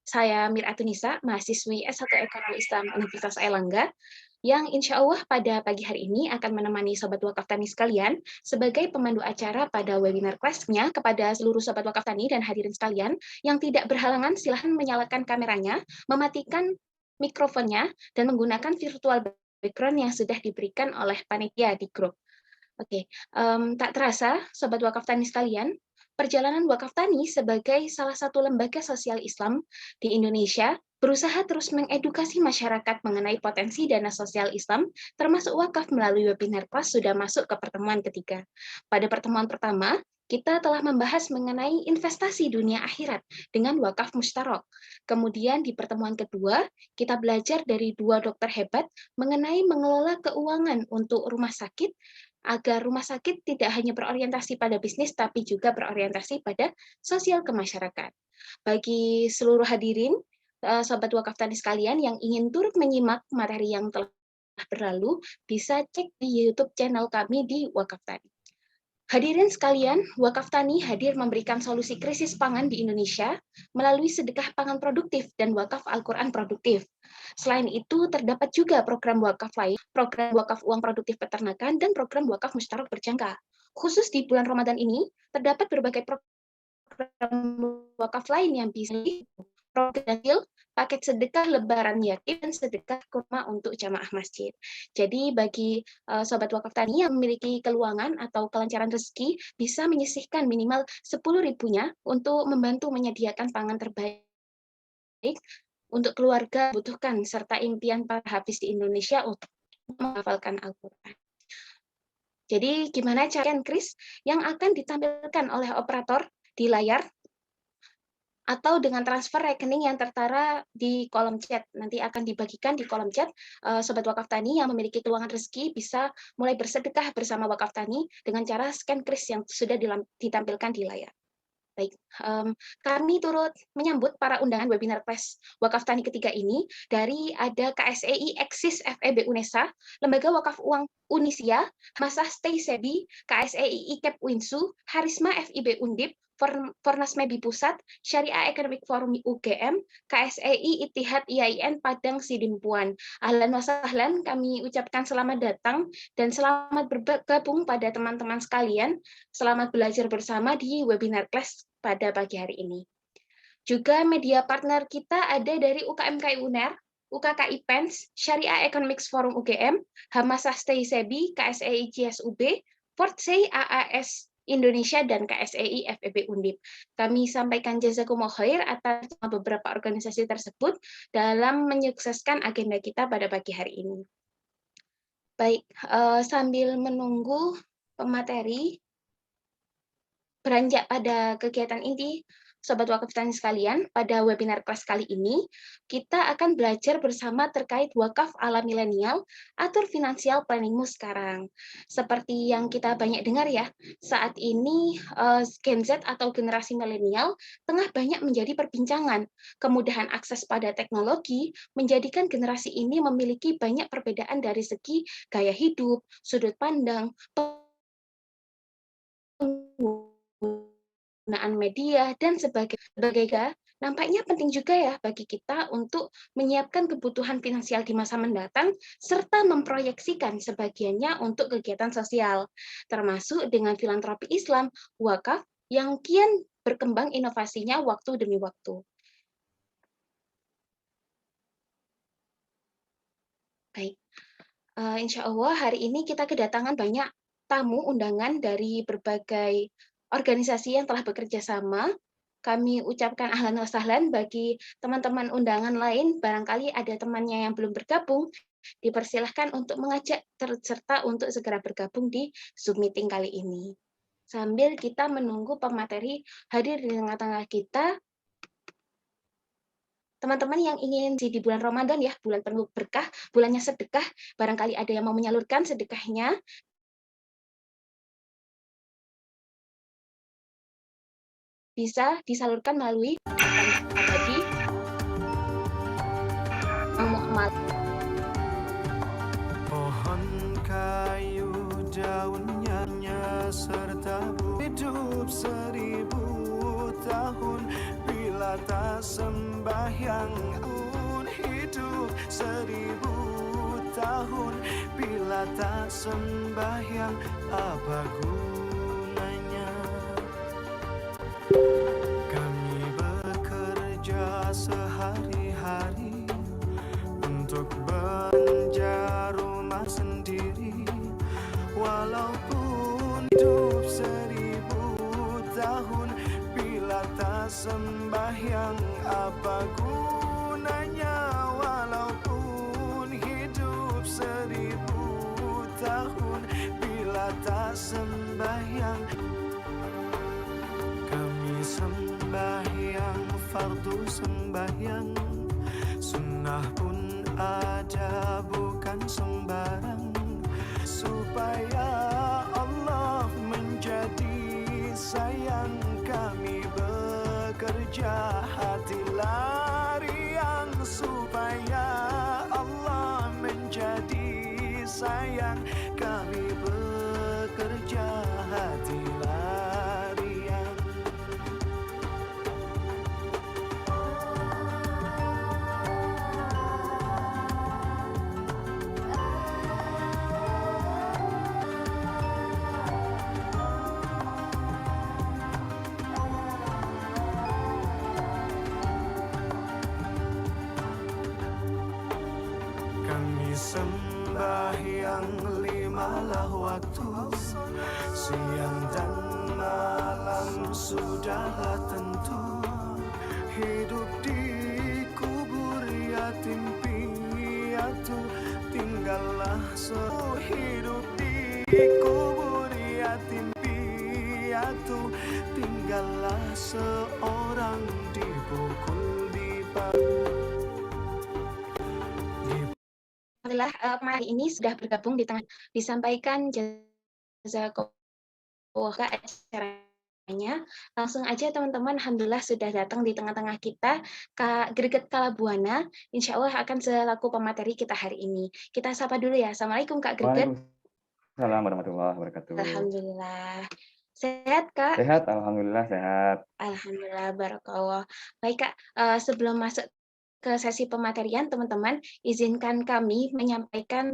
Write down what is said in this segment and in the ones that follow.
Saya Mir'atunisa, mahasiswi S1 Ekonomi Islam Universitas Airlangga, yang insya Allah pada pagi hari ini akan menemani Sobat Wakaf Tani sekalian sebagai pemandu acara pada webinar kelasnya. Kepada seluruh Sobat Wakaf Tani dan hadirin sekalian yang tidak berhalangan, silahkan menyalakan kameranya, mematikan mikrofonnya, dan menggunakan virtual background yang sudah diberikan oleh panitia di grup. Oke, tak terasa, Sobat Wakaf Tani sekalian, perjalanan Wakaf Tani sebagai salah satu lembaga sosial Islam di Indonesia berusaha terus mengedukasi masyarakat mengenai potensi dana sosial Islam, termasuk wakaf melalui webinar kelas sudah masuk ke pertemuan ketiga. Pada pertemuan pertama, kita telah membahas mengenai investasi dunia akhirat dengan wakaf mustarok. Kemudian di pertemuan kedua, kita belajar dari dua dokter hebat mengenai mengelola keuangan untuk rumah sakit agar rumah sakit tidak hanya berorientasi pada bisnis, tapi juga berorientasi pada sosial kemasyarakat. Bagi seluruh hadirin, Sobat Wakaf Tani sekalian yang ingin turut menyimak materi yang telah berlalu, bisa cek di YouTube channel kami di Wakaf Tani. Hadirin sekalian, Wakaf Tani hadir memberikan solusi krisis pangan di Indonesia melalui sedekah pangan produktif dan wakaf Al-Quran produktif. Selain itu, terdapat juga program wakaf lain, program wakaf uang produktif peternakan, dan program wakaf mustarok berjangka. Khusus di bulan Ramadan ini, terdapat berbagai program wakaf lain yang bisa program paket sedekah lebaran yatim dan sedekah kurma untuk jamaah masjid. Jadi bagi Sobat Wakaf Tani yang memiliki keluangan atau kelancaran rezeki bisa menyisihkan minimal 10.000-nya untuk membantu menyediakan pangan terbaik untuk keluarga butuhkan serta impian para hafiz di Indonesia untuk menghafalkan Al-Quran. Jadi gimana cara Kris yang akan ditampilkan oleh operator di layar atau dengan transfer rekening yang tertera di kolom chat. Nanti akan dibagikan di kolom chat. Sobat Wakaf Tani yang memiliki keluangan rezeki bisa mulai bersedekah bersama Wakaf Tani dengan cara scan kris yang sudah ditampilkan di layar. Baik, kami turut menyambut para undangan webinar kelas Wakaf Tani ketiga ini dari ada KSEI Eksis FEB UNESA, Lembaga Wakaf Uang Unisia, Masah Stay Sebi, KSEI IKEP Winsu, Harisma FIB Undip, Fornas Mebi Pusat, Syariah Economic Forum UGM, KSEI Ittihad IAIN Padang Sidimpuan. Ahlan wa sahlan, kami ucapkan selamat datang dan selamat bergabung pada teman-teman sekalian. Selamat belajar bersama di webinar kelas pada pagi hari ini. Juga media partner kita ada dari UKMKI UNER, UKKI PENS, Syariah Economics Forum UGM, Hamasah Stay Sebi, KSEI CSUB, Portsei AAS Indonesia, dan KSEI FEB Undip. Kami sampaikan jazakumullah khair atas beberapa organisasi tersebut dalam menyukseskan agenda kita pada pagi hari ini. Baik, sambil menunggu pemateri beranjak pada kegiatan inti, Sobat Wakaf Tani sekalian, pada webinar kelas kali ini, kita akan belajar bersama terkait wakaf ala milenial, atur finansial planningmu sekarang. Seperti yang kita banyak dengar ya, saat ini Gen Z atau generasi milenial tengah banyak menjadi perbincangan. Kemudahan akses pada teknologi menjadikan generasi ini memiliki banyak perbedaan dari segi gaya hidup, sudut pandang, penggunaan media, dan sebagainya. Nampaknya penting juga ya bagi kita untuk menyiapkan kebutuhan finansial di masa mendatang, serta memproyeksikan sebagiannya untuk kegiatan sosial, termasuk dengan filantropi Islam, wakaf, yang kian berkembang inovasinya waktu demi waktu. Baik, insya Allah hari ini kita kedatangan banyak tamu undangan dari berbagai organisasi yang telah bekerja sama. Kami ucapkan ahlan wa sahlan bagi teman-teman undangan lain, barangkali ada temannya yang belum bergabung, dipersilahkan untuk mengajak serta untuk segera bergabung di Zoom meeting kali ini. Sambil kita menunggu pemateri hadir di tengah-tengah kita, teman-teman yang ingin di bulan Ramadan ya, bulan penuh berkah, bulannya sedekah, barangkali ada yang mau menyalurkan sedekahnya, bisa disalurkan melalui abadi Muhammad. Pohon kayu daunnya serta hidup 1000 tahun bila tak sembuh. sembahyang pun hidup 1000 tahun. Bila tak sembahyang apa gunanya? Kami bekerja sehari-hari untuk belanja rumah sendiri. Walaupun hidup 1000 tahun, bila tak sembahyang apa gunanya? Walaupun hidup 1000 tahun, bila tak sembahyang. Kami sembahyang fardu sembahyang, sunnah pun ada bukan sembarang, supaya Allah menjadi sayang. Kami bekerja hatilah riang, supaya Allah menjadi sayang. Kami bekerja hatilah riang. Kami sembahyang 5 waktu, siang dan malam sudahlah tentu. Hidup di kubur yatim piatu, tinggallah hidup di kubur yatim piatu, tinggallah seorang dipukul di Alhamdulillah, hari ini sudah bergabung di tengah, disampaikan jazakallah acaranya. Langsung aja teman-teman, alhamdulillah sudah datang di tengah-tengah kita Kak Greget Kalabuana, insya Allah akan selaku pemateri kita hari ini. Kita sapa dulu ya. Assalamualaikum Kak Greget. Waalaikumsalam warahmatullahi wabarakatuh. Alhamdulillah. Sehat Kak? Sehat, alhamdulillah sehat. Alhamdulillah, barakallah. Baik Kak, sebelum masuk ke sesi pematerian, teman-teman, izinkan kami menyampaikan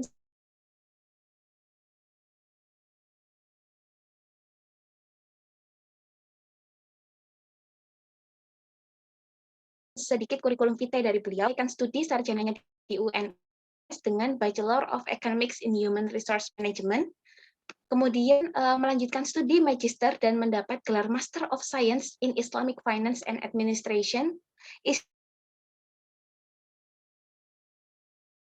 sedikit kurikulum vitae dari beliau, kan studi sarjananya di UNS dengan Bachelor of Economics in Human Resource Management, kemudian melanjutkan studi magister dan mendapat gelar Master of Science in Islamic Finance and Administration,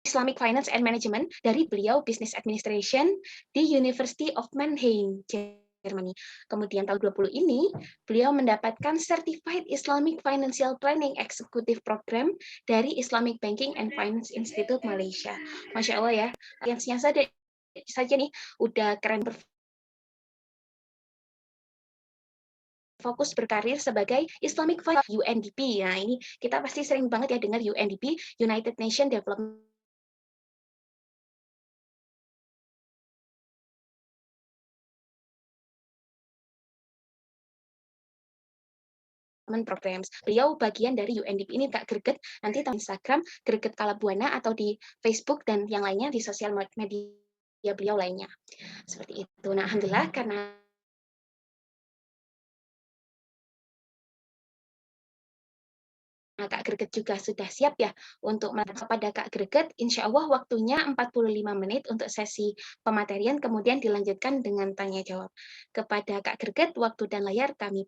Islamic Finance and Management dari beliau Business Administration di University of Mannheim, Germany. Kemudian tahun 20 ini, beliau mendapatkan Certified Islamic Financial Planning Executive Program dari Islamic Banking and Finance Institute Malaysia. Masya Allah ya, aliansinya saja nih, udah keren fokus berkarir sebagai Islamic Finance UNDP. Nah, ini kita pasti sering banget ya dengar UNDP, United Nations Development Programs. Beliau bagian dari UNDP ini Kak Greget, nanti di Instagram Greget Kalabuana atau di Facebook dan yang lainnya di sosial media beliau lainnya. Seperti itu. Nah, alhamdulillah karena Kak Greget juga sudah siap ya untuk kepada Kak Greget, insya Allah waktunya 45 menit untuk sesi pematerian, kemudian dilanjutkan dengan tanya jawab. Kepada Kak Greget, waktu dan layar kami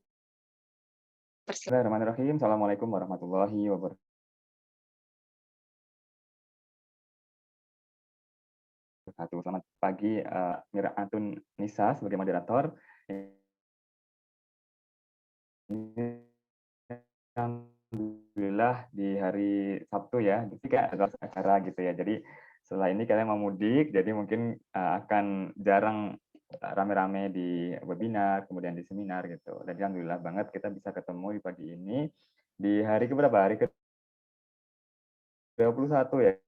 persilakan. Bismillahirrahmanirrahim. Assalamualaikum warahmatullahi wabarakatuh. Selamat pagi, Mira Antun Nisa sebagai moderator. Alhamdulillah di hari Sabtu ya, jadi agak acara gitu ya. Jadi setelah ini kalian mau mudik, jadi mungkin akan jarang rame-rame di webinar, kemudian di seminar gitu. Dan alhamdulillah banget kita bisa ketemu di pagi ini di hari keberapa? Hari ke-21 ya.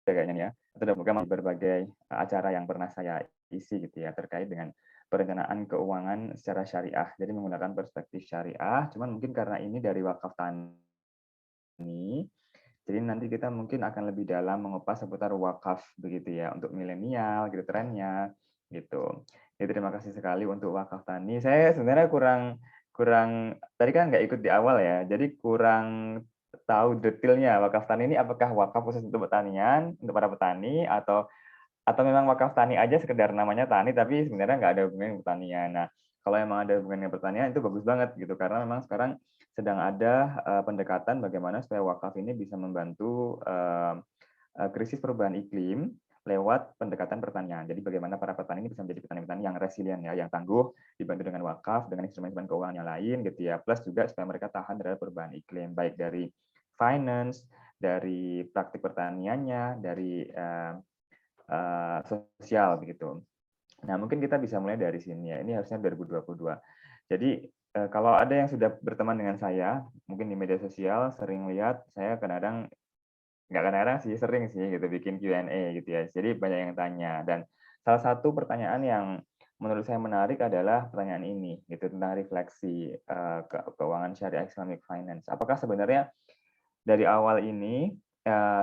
Kayaknya ya. Itu semoga berbagai acara yang pernah saya isi gitu ya terkait dengan perencanaan keuangan secara syariah. Jadi menggunakan perspektif syariah, cuman mungkin karena ini dari wakaf tani, jadi nanti kita mungkin akan lebih dalam mengupas seputar wakaf begitu ya untuk milenial gitu trennya gitu. Jadi terima kasih sekali untuk wakaf tani. Saya sebenarnya kurang kurang tadi kan nggak ikut di awal ya, jadi kurang tahu detailnya wakaf tani ini apakah wakaf khusus untuk pertanian, untuk para petani atau memang wakaf tani aja sekedar namanya tani tapi sebenarnya nggak ada hubungannya dengan pertanian. Nah, kalau emang ada hubungannya dengan pertanian itu bagus banget gitu karena memang sekarang sedang ada pendekatan bagaimana supaya wakaf ini bisa membantu krisis perubahan iklim lewat pendekatan pertanian. Jadi bagaimana para petani ini bisa menjadi petani-petani yang resilient ya, yang tangguh dibantu dengan wakaf, dengan instrumen-instrumen keuangan yang lain gitu ya. Plus juga supaya mereka tahan terhadap perubahan iklim baik dari finance, dari praktik pertaniannya, dari sosial begitu. Nah, mungkin kita bisa mulai dari sini ya. Ini harusnya 2022. Jadi kalau ada yang sudah berteman dengan saya, mungkin di media sosial sering lihat saya kadang-kadang nggak kadang-kadang sih sering sih gitu bikin Q&A gitu ya. Jadi banyak yang tanya dan salah satu pertanyaan yang menurut saya menarik adalah pertanyaan ini gitu tentang refleksi keuangan syariah Islamic Finance. Apakah sebenarnya dari awal ini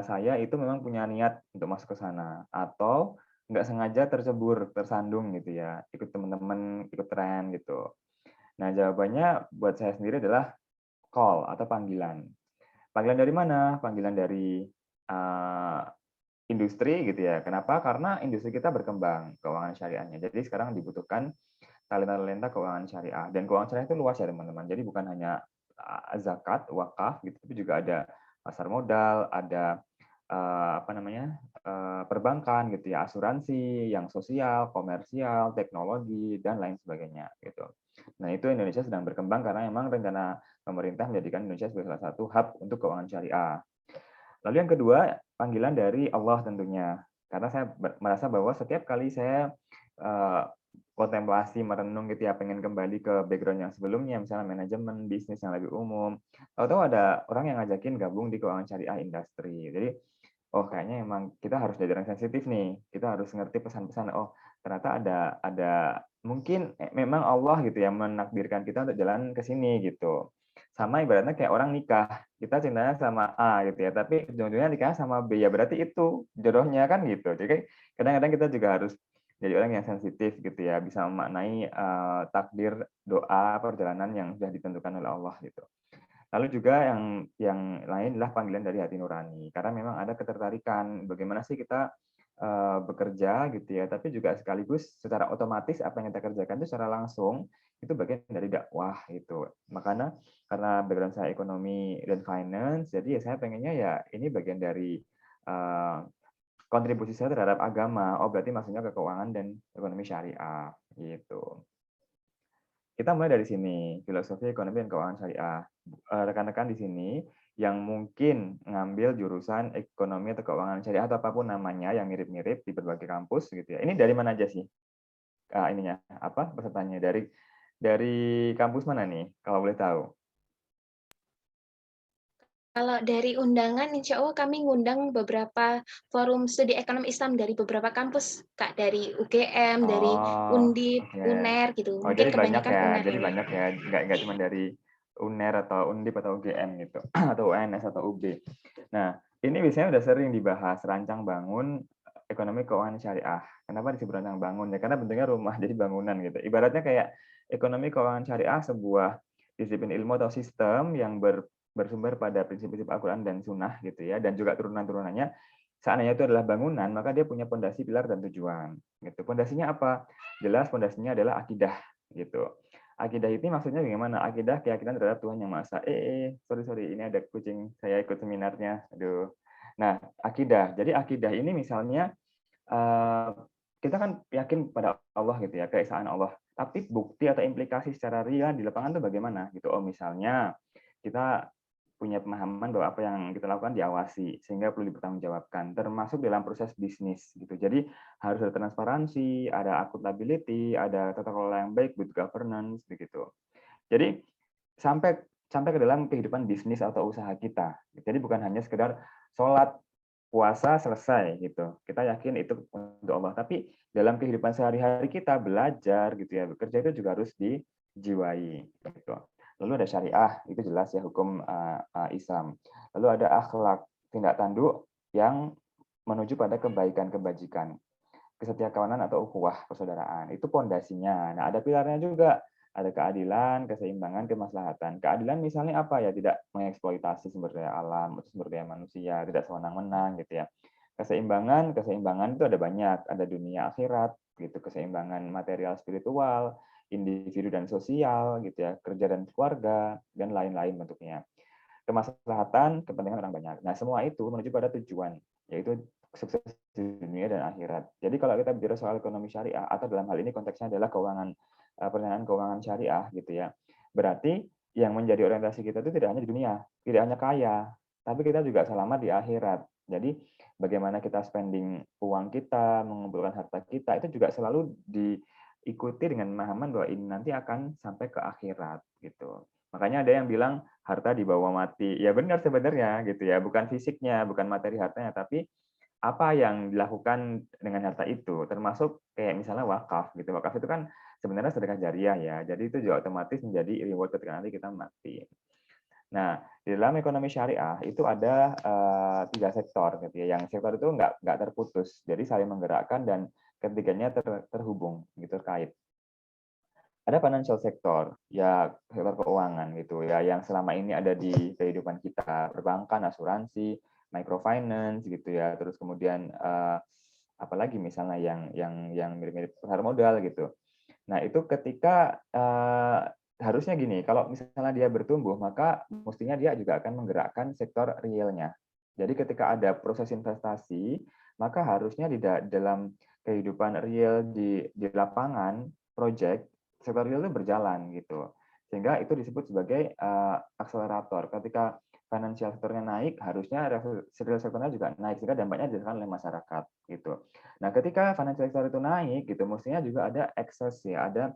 saya itu memang punya niat untuk masuk ke sana atau nggak sengaja tercebur, tersandung gitu ya, ikut teman-teman, ikut tren gitu. Nah, jawabannya buat saya sendiri adalah call atau panggilan. Panggilan dari mana? Panggilan dari uh, industri gitu ya. Kenapa? Karena industri kita berkembang keuangan syariahnya. Jadi sekarang dibutuhkan talenta-talenta keuangan syariah. Dan keuangan syariah itu luas ya teman-teman. Jadi bukan hanya zakat, wakaf gitu, tapi juga ada pasar modal, ada apa namanya perbankan gitu ya, asuransi, yang sosial, komersial, teknologi dan lain sebagainya gitu. Nah itu Indonesia sedang berkembang karena memang rencana pemerintah menjadikan Indonesia sebagai salah satu hub untuk keuangan syariah. Lalu yang kedua panggilan dari Allah tentunya, karena saya merasa bahwa setiap kali saya kontemplasi, merenung gitu ya, pengen kembali ke background yang sebelumnya, misalnya manajemen, bisnis yang lebih umum, tahu-tahu ada orang yang ngajakin gabung di keuangan syariah industri. Jadi oh kayaknya emang kita harus belajar yang sensitif nih. Kita harus ngerti pesan-pesan. Oh ternyata ada mungkin memang Allah gitu ya menakdirkan kita untuk jalan ke sini gitu. Sama ibaratnya kayak orang nikah. Kita cintanya sama A gitu ya, tapi ujung-ujungnya nikah sama B ya berarti itu jodohnya kan gitu. Jadi kadang-kadang kita juga harus jadi orang yang sensitif gitu ya, bisa memaknai takdir doa perjalanan yang sudah ditentukan oleh Allah gitu. Lalu juga yang lain adalah panggilan dari hati nurani, karena memang ada ketertarikan bagaimana sih kita bekerja gitu ya, tapi juga sekaligus secara otomatis apa yang kita kerjakan itu secara langsung itu bagian dari dakwah gitu. Makanya karena background saya ekonomi dan finance, jadi ya saya pengennya ya ini bagian dari kontribusi saya terhadap agama. Oh berarti maksudnya ke keuangan dan ekonomi syariah gitu. Kita mulai dari sini, filosofi ekonomi dan keuangan syariah. Rekan-rekan di sini yang mungkin ngambil jurusan ekonomi atau keuangan syariah atau apapun namanya yang mirip-mirip di berbagai kampus gitu ya. Ini dari mana aja sih? Ininya apa pesertanya dari kampus mana nih kalau boleh tahu? Kalau dari undangan, insya Allah kami ngundang beberapa forum studi ekonomi Islam dari beberapa kampus, Kak, dari UGM, dari Oh, Undip, oke. UNER gitu. Oh, Mungkin jadi banyak kebanyakan ya. UNER Jadi ini. banyak ya. Nggak cuma dari UNER atau Undip atau UGM gitu, atau UNS atau UB. Nah, ini biasanya udah sering dibahas rancang bangun ekonomi keuangan syariah. Kenapa disebut rancang bangun? Ya karena bentuknya rumah, jadi bangunan gitu. Ibaratnya kayak ekonomi keuangan syariah sebuah disiplin ilmu atau sistem yang bersumber pada prinsip-prinsip Al-Quran dan Sunnah gitu ya, dan juga turunan-turunannya. Seandainya itu adalah bangunan, maka dia punya pondasi, pilar, dan tujuan. Gitu. Pondasinya apa? Jelas pondasinya adalah akidah gitu. Akidah ini maksudnya bagaimana? Akidah keyakinan terhadap Tuhan yang Maha Esa. Sorry, ini ada kucing, saya ikut seminarnya. Aduh. Nah, akidah. Jadi akidah ini misalnya kita kan yakin pada Allah gitu ya, keesaan Allah. Tapi bukti atau implikasi secara real di lapangan itu bagaimana gitu? Oh, misalnya kita punya pemahaman bahwa apa yang kita lakukan diawasi sehingga perlu dipertanggungjawabkan termasuk dalam proses bisnis gitu. Jadi harus ada transparansi, ada accountability, ada tata kelola yang baik, good governance begitu. Jadi sampai sampai ke dalam kehidupan bisnis atau usaha kita. Jadi bukan hanya sekedar sholat puasa selesai gitu. Kita yakin itu untuk Allah. Tapi dalam kehidupan sehari-hari kita belajar gitu ya, bekerja itu juga harus dijiwai gitu. Lalu ada syariah, itu jelas ya hukum Islam. Lalu ada akhlak, tindak tanduk yang menuju pada kebaikan kebajikan, kesetiakawanan atau ukhuwah persaudaraan. Itu pondasinya. Nah, ada pilarnya juga. Ada keadilan, keseimbangan, kemaslahatan. Keadilan misalnya apa ya? Tidak mengeksploitasi sumber daya alam, atau sumber daya manusia, tidak sewenang-wenang gitu ya. Keseimbangan, keseimbangan itu ada banyak, ada dunia akhirat gitu, keseimbangan material spiritual, individu dan sosial gitu ya, kerja dan keluarga dan lain-lain bentuknya. Kemaslahatan, kepentingan orang banyak. Nah, semua itu menuju pada tujuan, yaitu sukses di dunia dan akhirat. Jadi kalau kita bicara soal ekonomi syariah atau dalam hal ini konteksnya adalah keuangan perencanaan keuangan syariah gitu ya. Berarti yang menjadi orientasi kita itu tidak hanya di dunia, tidak hanya kaya, tapi kita juga selamat di akhirat. Jadi bagaimana kita spending uang kita, mengumpulkan harta kita itu juga selalu diikuti dengan pemahaman bahwa ini nanti akan sampai ke akhirat gitu. Makanya ada yang bilang harta dibawa mati. Ya benar sebenarnya gitu ya, bukan fisiknya, bukan materi hartanya, tapi apa yang dilakukan dengan harta itu, termasuk kayak misalnya wakaf gitu. Wakaf itu kan sebenarnya sedekah jariah ya, jadi itu juga otomatis menjadi reward ketika nanti kita mati. Nah, di dalam ekonomi syariah itu ada 3 sektor gitu ya. Yang sektor itu nggak terputus, jadi saling menggerakkan dan ketiganya terhubung gitu, terkait. Ada financial sector, ya sektor keuangan gitu ya, yang selama ini ada di kehidupan kita, perbankan, asuransi, microfinance gitu ya, terus kemudian apalagi misalnya yang mirip-mirip pasar modal gitu. Nah itu ketika harusnya gini, kalau misalnya dia bertumbuh, maka mestinya dia juga akan menggerakkan sektor realnya. Jadi ketika ada proses investasi, maka harusnya di dalam kehidupan real di lapangan, project, sektor real itu berjalan gitu. Sehingga itu disebut sebagai akselerator. Ketika financial sektornya naik, harusnya real sektornya juga naik, sehingga dampaknya dirasakan oleh masyarakat gitu. Nah, ketika financial sector itu naik gitu, mestinya juga ada excess ya, ada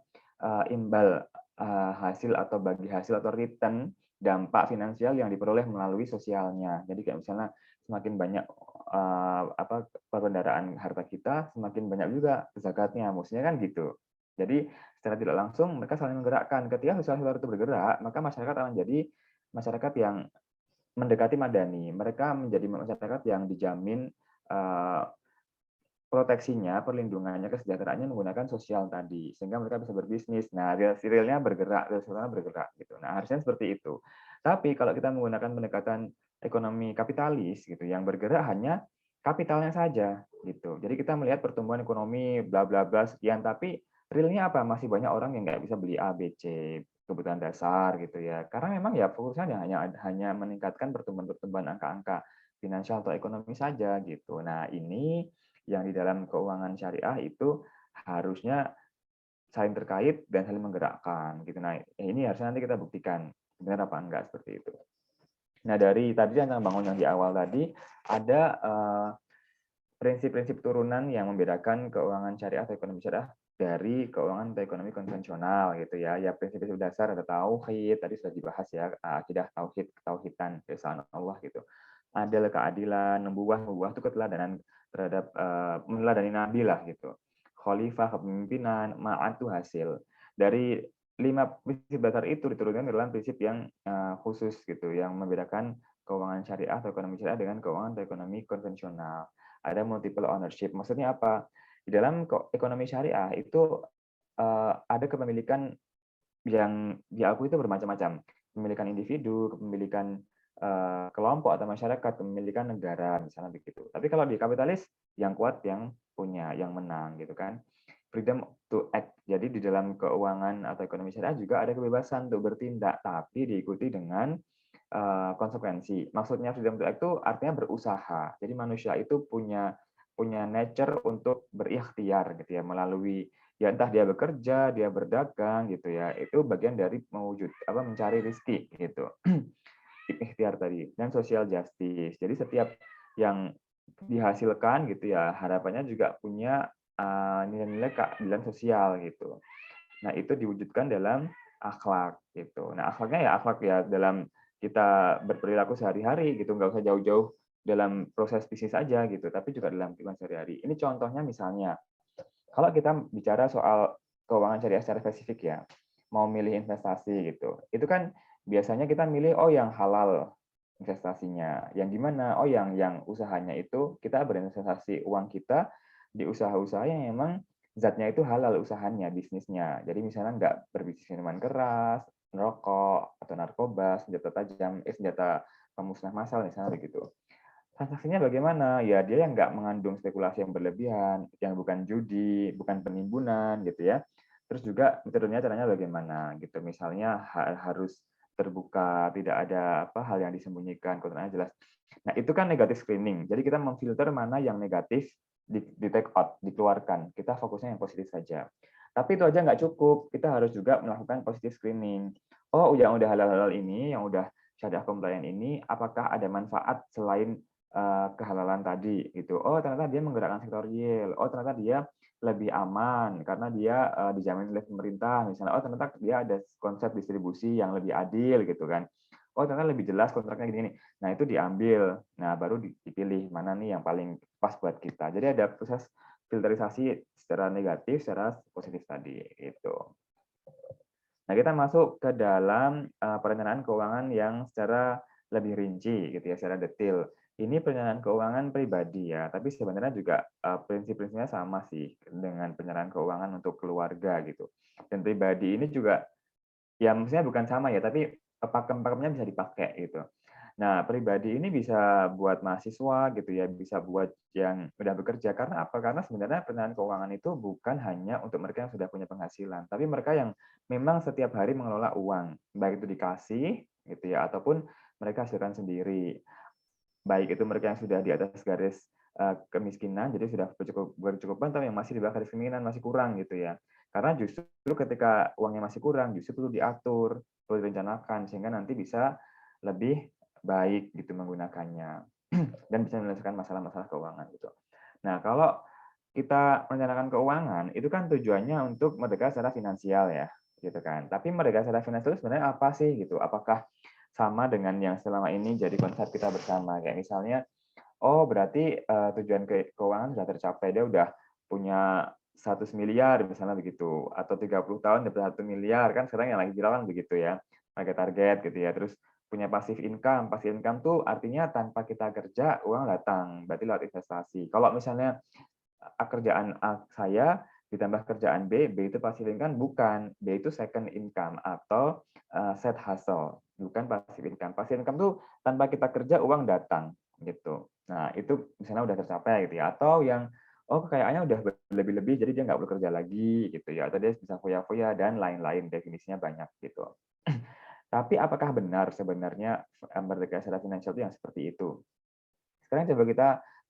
imbal hasil atau bagi hasil atau return dampak finansial yang diperoleh melalui sosialnya. Jadi kayak misalnya semakin banyak perbendaharaan harta kita, semakin banyak juga zakatnya, mestinya kan gitu. Jadi secara tidak langsung mereka saling menggerakkan. Ketika sosial itu bergerak, maka masyarakat akan menjadi masyarakat yang mendekati madani. Mereka menjadi masyarakat yang dijamin proteksinya, perlindungannya, kesejahteraannya menggunakan sosial tadi, sehingga mereka bisa berbisnis. Nah, realnya bergerak, realnya bergerak gitu. Nah, harusnya seperti itu. Tapi kalau kita menggunakan pendekatan ekonomi kapitalis gitu, yang bergerak hanya kapitalnya saja gitu. Jadi kita melihat pertumbuhan ekonomi bla bla bla sekian, tapi realnya apa? Masih banyak orang yang nggak bisa beli A, B, C, kebutuhan dasar gitu ya. Karena memang ya fokusnya hanya meningkatkan pertumbuhan angka-angka finansial atau ekonomi saja gitu. Nah, ini yang di dalam keuangan syariah itu harusnya saling terkait dan saling menggerakkan gitu. Nah, ini harusnya nanti kita buktikan benar apa enggak seperti itu. Nah, dari tadi yang bangun yang di awal tadi ada prinsip-prinsip turunan yang membedakan keuangan syariah atau ekonomi syariah dari keuangan atau ekonomi konvensional gitu ya. Ya prinsip-prinsip dasar ada tauhid, tadi sudah dibahas ya, akidah tauhid, ketauhidan, keesaan Allah gitu. Adil, keadilan, nubuwah itu keteladanan terhadap meneladani nabi lah gitu. Khalifah, kepemimpinan, ma'at itu hasil. Dari 5 prinsip dasar itu diturunkan dalam prinsip yang khusus gitu, yang membedakan keuangan syariah atau ekonomi syariah dengan keuangan atau ekonomi konvensional. Ada multiple ownership. Maksudnya apa? Di dalam ekonomi syariah itu ada kepemilikan yang diakui itu bermacam-macam. Kepemilikan individu, kepemilikan kelompok atau masyarakat, kepemilikan negara, misalnya begitu. Tapi kalau di kapitalis, yang kuat yang punya, yang menang gitu kan. Freedom to act. Jadi di dalam keuangan atau ekonomi syariah juga ada kebebasan untuk bertindak, tapi diikuti dengan konsekuensi. Maksudnya freedom to act itu artinya berusaha. Jadi manusia itu punya nature untuk berikhtiar gitu ya, melalui ya entah dia bekerja, dia berdagang gitu ya. Itu bagian dari mencari rezeki gitu. Ikhtiar tadi dan social justice. Jadi setiap yang dihasilkan gitu ya, harapannya juga punya nilai-nilai keadilan sosial gitu. Nah, itu diwujudkan dalam akhlak gitu. Nah, akhlaknya ya akhlak ya dalam kita berperilaku sehari-hari gitu, nggak usah jauh-jauh dalam proses bisnis saja gitu, tapi juga dalam kehidupan sehari-hari. Ini contohnya misalnya, kalau kita bicara soal keuangan syariah secara spesifik ya, mau milih investasi gitu, itu kan biasanya kita milih yang halal investasinya, yang gimana? Yang usahanya itu kita berinvestasi uang kita di usaha-usaha yang memang zatnya itu halal usahanya, bisnisnya. Jadi misalnya nggak berbisnis minuman keras, merokok, atau narkoba, senjata tajam, senjata pemusnah massal misalnya begitu. Transaksinya bagaimana? Ya dia yang nggak mengandung spekulasi yang berlebihan, yang bukan judi, bukan penimbunan gitu ya. Terus juga metodenya caranya bagaimana gitu. Misalnya harus terbuka, tidak ada hal yang disembunyikan, kontraknya jelas. Nah, itu kan negatif screening. Jadi kita memfilter mana yang negatif di take out, dikeluarkan. Kita fokusnya yang positif saja. Tapi itu aja nggak cukup. Kita harus juga melakukan positive screening. Yang udah halal-halal ini, yang udah syariah compliant ini, apakah ada manfaat selain kehalalan tadi gitu. Ternyata dia menggerakkan sektor real. Ternyata dia lebih aman karena dia dijamin oleh pemerintah misalnya. Ternyata dia ada konsep distribusi yang lebih adil gitu kan. Ternyata lebih jelas kontraknya gini. Nah, itu diambil. Nah, baru dipilih mana nih yang paling pas buat kita. Jadi ada proses filterisasi secara negatif, secara positif tadi gitu. Nah, kita masuk ke dalam perencanaan keuangan yang secara lebih rinci gitu ya, secara detail. Ini perencanaan keuangan pribadi ya, tapi sebenarnya juga prinsip-prinsipnya sama sih dengan perencanaan keuangan untuk keluarga gitu. Dan pribadi ini juga ya maksudnya bukan sama ya, tapi pakem-pakemnya bisa dipakai gitu. Nah, pribadi ini bisa buat mahasiswa gitu ya, bisa buat yang udah bekerja. Karena apa? Karena sebenarnya perencanaan keuangan itu bukan hanya untuk mereka yang sudah punya penghasilan, tapi mereka yang memang setiap hari mengelola uang, baik itu dikasih gitu ya, ataupun mereka hasilkan sendiri. Baik itu mereka yang sudah di atas garis kemiskinan, jadi sudah berkecukupan, tapi yang masih di bawah garis kemiskinan masih kurang gitu ya. Karena justru ketika uangnya masih kurang, justru perlu diatur, perlu direncanakan sehingga nanti bisa lebih baik gitu menggunakannya dan bisa menyelesaikan masalah-masalah keuangan gitu. Nah, kalau kita merencanakan keuangan itu kan tujuannya untuk merdeka secara finansial ya, gitu kan. Tapi merdeka secara finansial sebenarnya apa sih gitu? Apakah sama dengan yang selama ini jadi konsep kita bersama? Kayak misalnya, berarti tujuan keuangan sudah tercapai, dia udah punya 100 miliar misalnya begitu, atau 30 tahun dapat 1 miliar, kan sekarang yang lagi viral kan begitu ya, target gitu ya. Terus punya passive income. Passive income tuh artinya tanpa kita kerja uang datang, berarti lewat investasi. Kalau misalnya kerjaan A saya ditambah kerjaan B, B itu passive income bukan, B itu second income atau side hustle, bukan passive income. Passive income tuh tanpa kita kerja uang datang gitu. Nah, itu misalnya udah tercapai gitu ya. Atau yang kekayaannya udah berlebih-lebih jadi dia nggak perlu kerja lagi gitu ya. Atau dia bisa foya-foya dan lain-lain, definisinya banyak gitu. Tapi apakah benar sebenarnya merdeka secara finansial itu yang seperti itu? Sekarang coba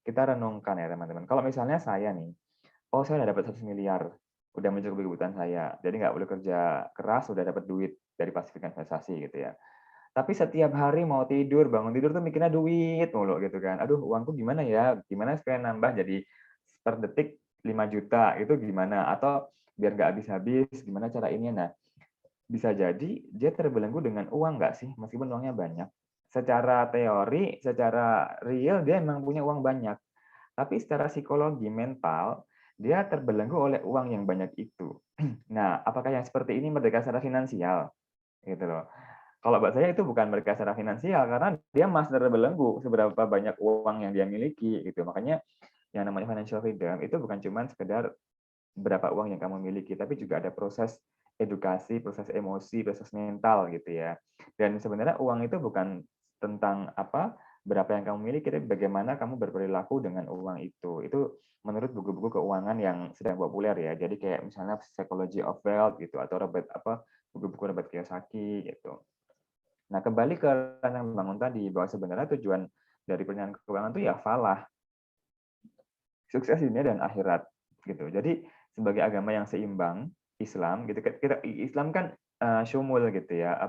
kita renungkan ya teman-teman. Kalau misalnya saya nih, saya udah dapat 100 miliar, udah mencukupi kebutuhan saya. Jadi nggak perlu kerja keras, udah dapat duit dari pasif investasi gitu ya. Tapi setiap hari mau tidur, bangun tidur tuh mikirnya duit mulu gitu kan. Aduh, uangku gimana ya? Gimana supaya nambah jadi per detik 5 juta itu gimana? Atau biar nggak habis-habis, gimana cara ini? Nah, bisa jadi dia terbelenggu dengan uang nggak sih? Meskipun uangnya banyak. Secara teori, secara real dia memang punya uang banyak. Tapi secara psikologi mental, dia terbelenggu oleh uang yang banyak itu. Nah, apakah yang seperti ini merdeka secara finansial? Gitu loh. Kalau buat saya itu bukan merdeka secara finansial karena dia masih terbelenggu seberapa banyak uang yang dia miliki gitu. Makanya yang namanya financial freedom itu bukan cuma sekedar berapa uang yang kamu miliki, tapi juga ada proses edukasi, proses emosi, proses mental gitu ya. Dan sebenarnya uang itu bukan tentang berapa yang kamu miliki, tapi bagaimana kamu berperilaku dengan uang itu. Itu menurut buku-buku keuangan yang sedang populer ya. Jadi kayak misalnya Psychology of Wealth gitu atau buku-buku Robert Kiyosaki gitu. Nah, kembali ke yang bangun tadi bahwa sebenarnya tujuan dari perencanaan keuangan itu ya falah, sukses dunia dan akhirat gitu. Jadi sebagai agama yang seimbang, Islam gitu, Islam kan syumul gitu ya,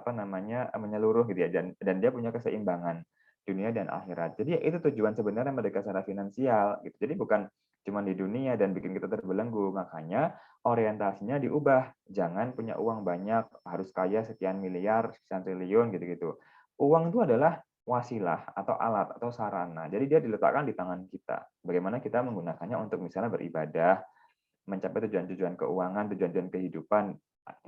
menyeluruh gitu ya, dan dia punya keseimbangan dunia dan akhirat. Jadi itu tujuan sebenarnya merdeka secara finansial gitu. Jadi bukan cuma di dunia dan bikin kita terbelenggu. Makanya orientasinya diubah. Jangan punya uang banyak, harus kaya sekian miliar, sekian triliun gitu-gitu. Uang itu adalah wasilah atau alat atau sarana. Jadi dia diletakkan di tangan kita. Bagaimana kita menggunakannya untuk misalnya beribadah, mencapai tujuan-tujuan keuangan, tujuan-tujuan kehidupan,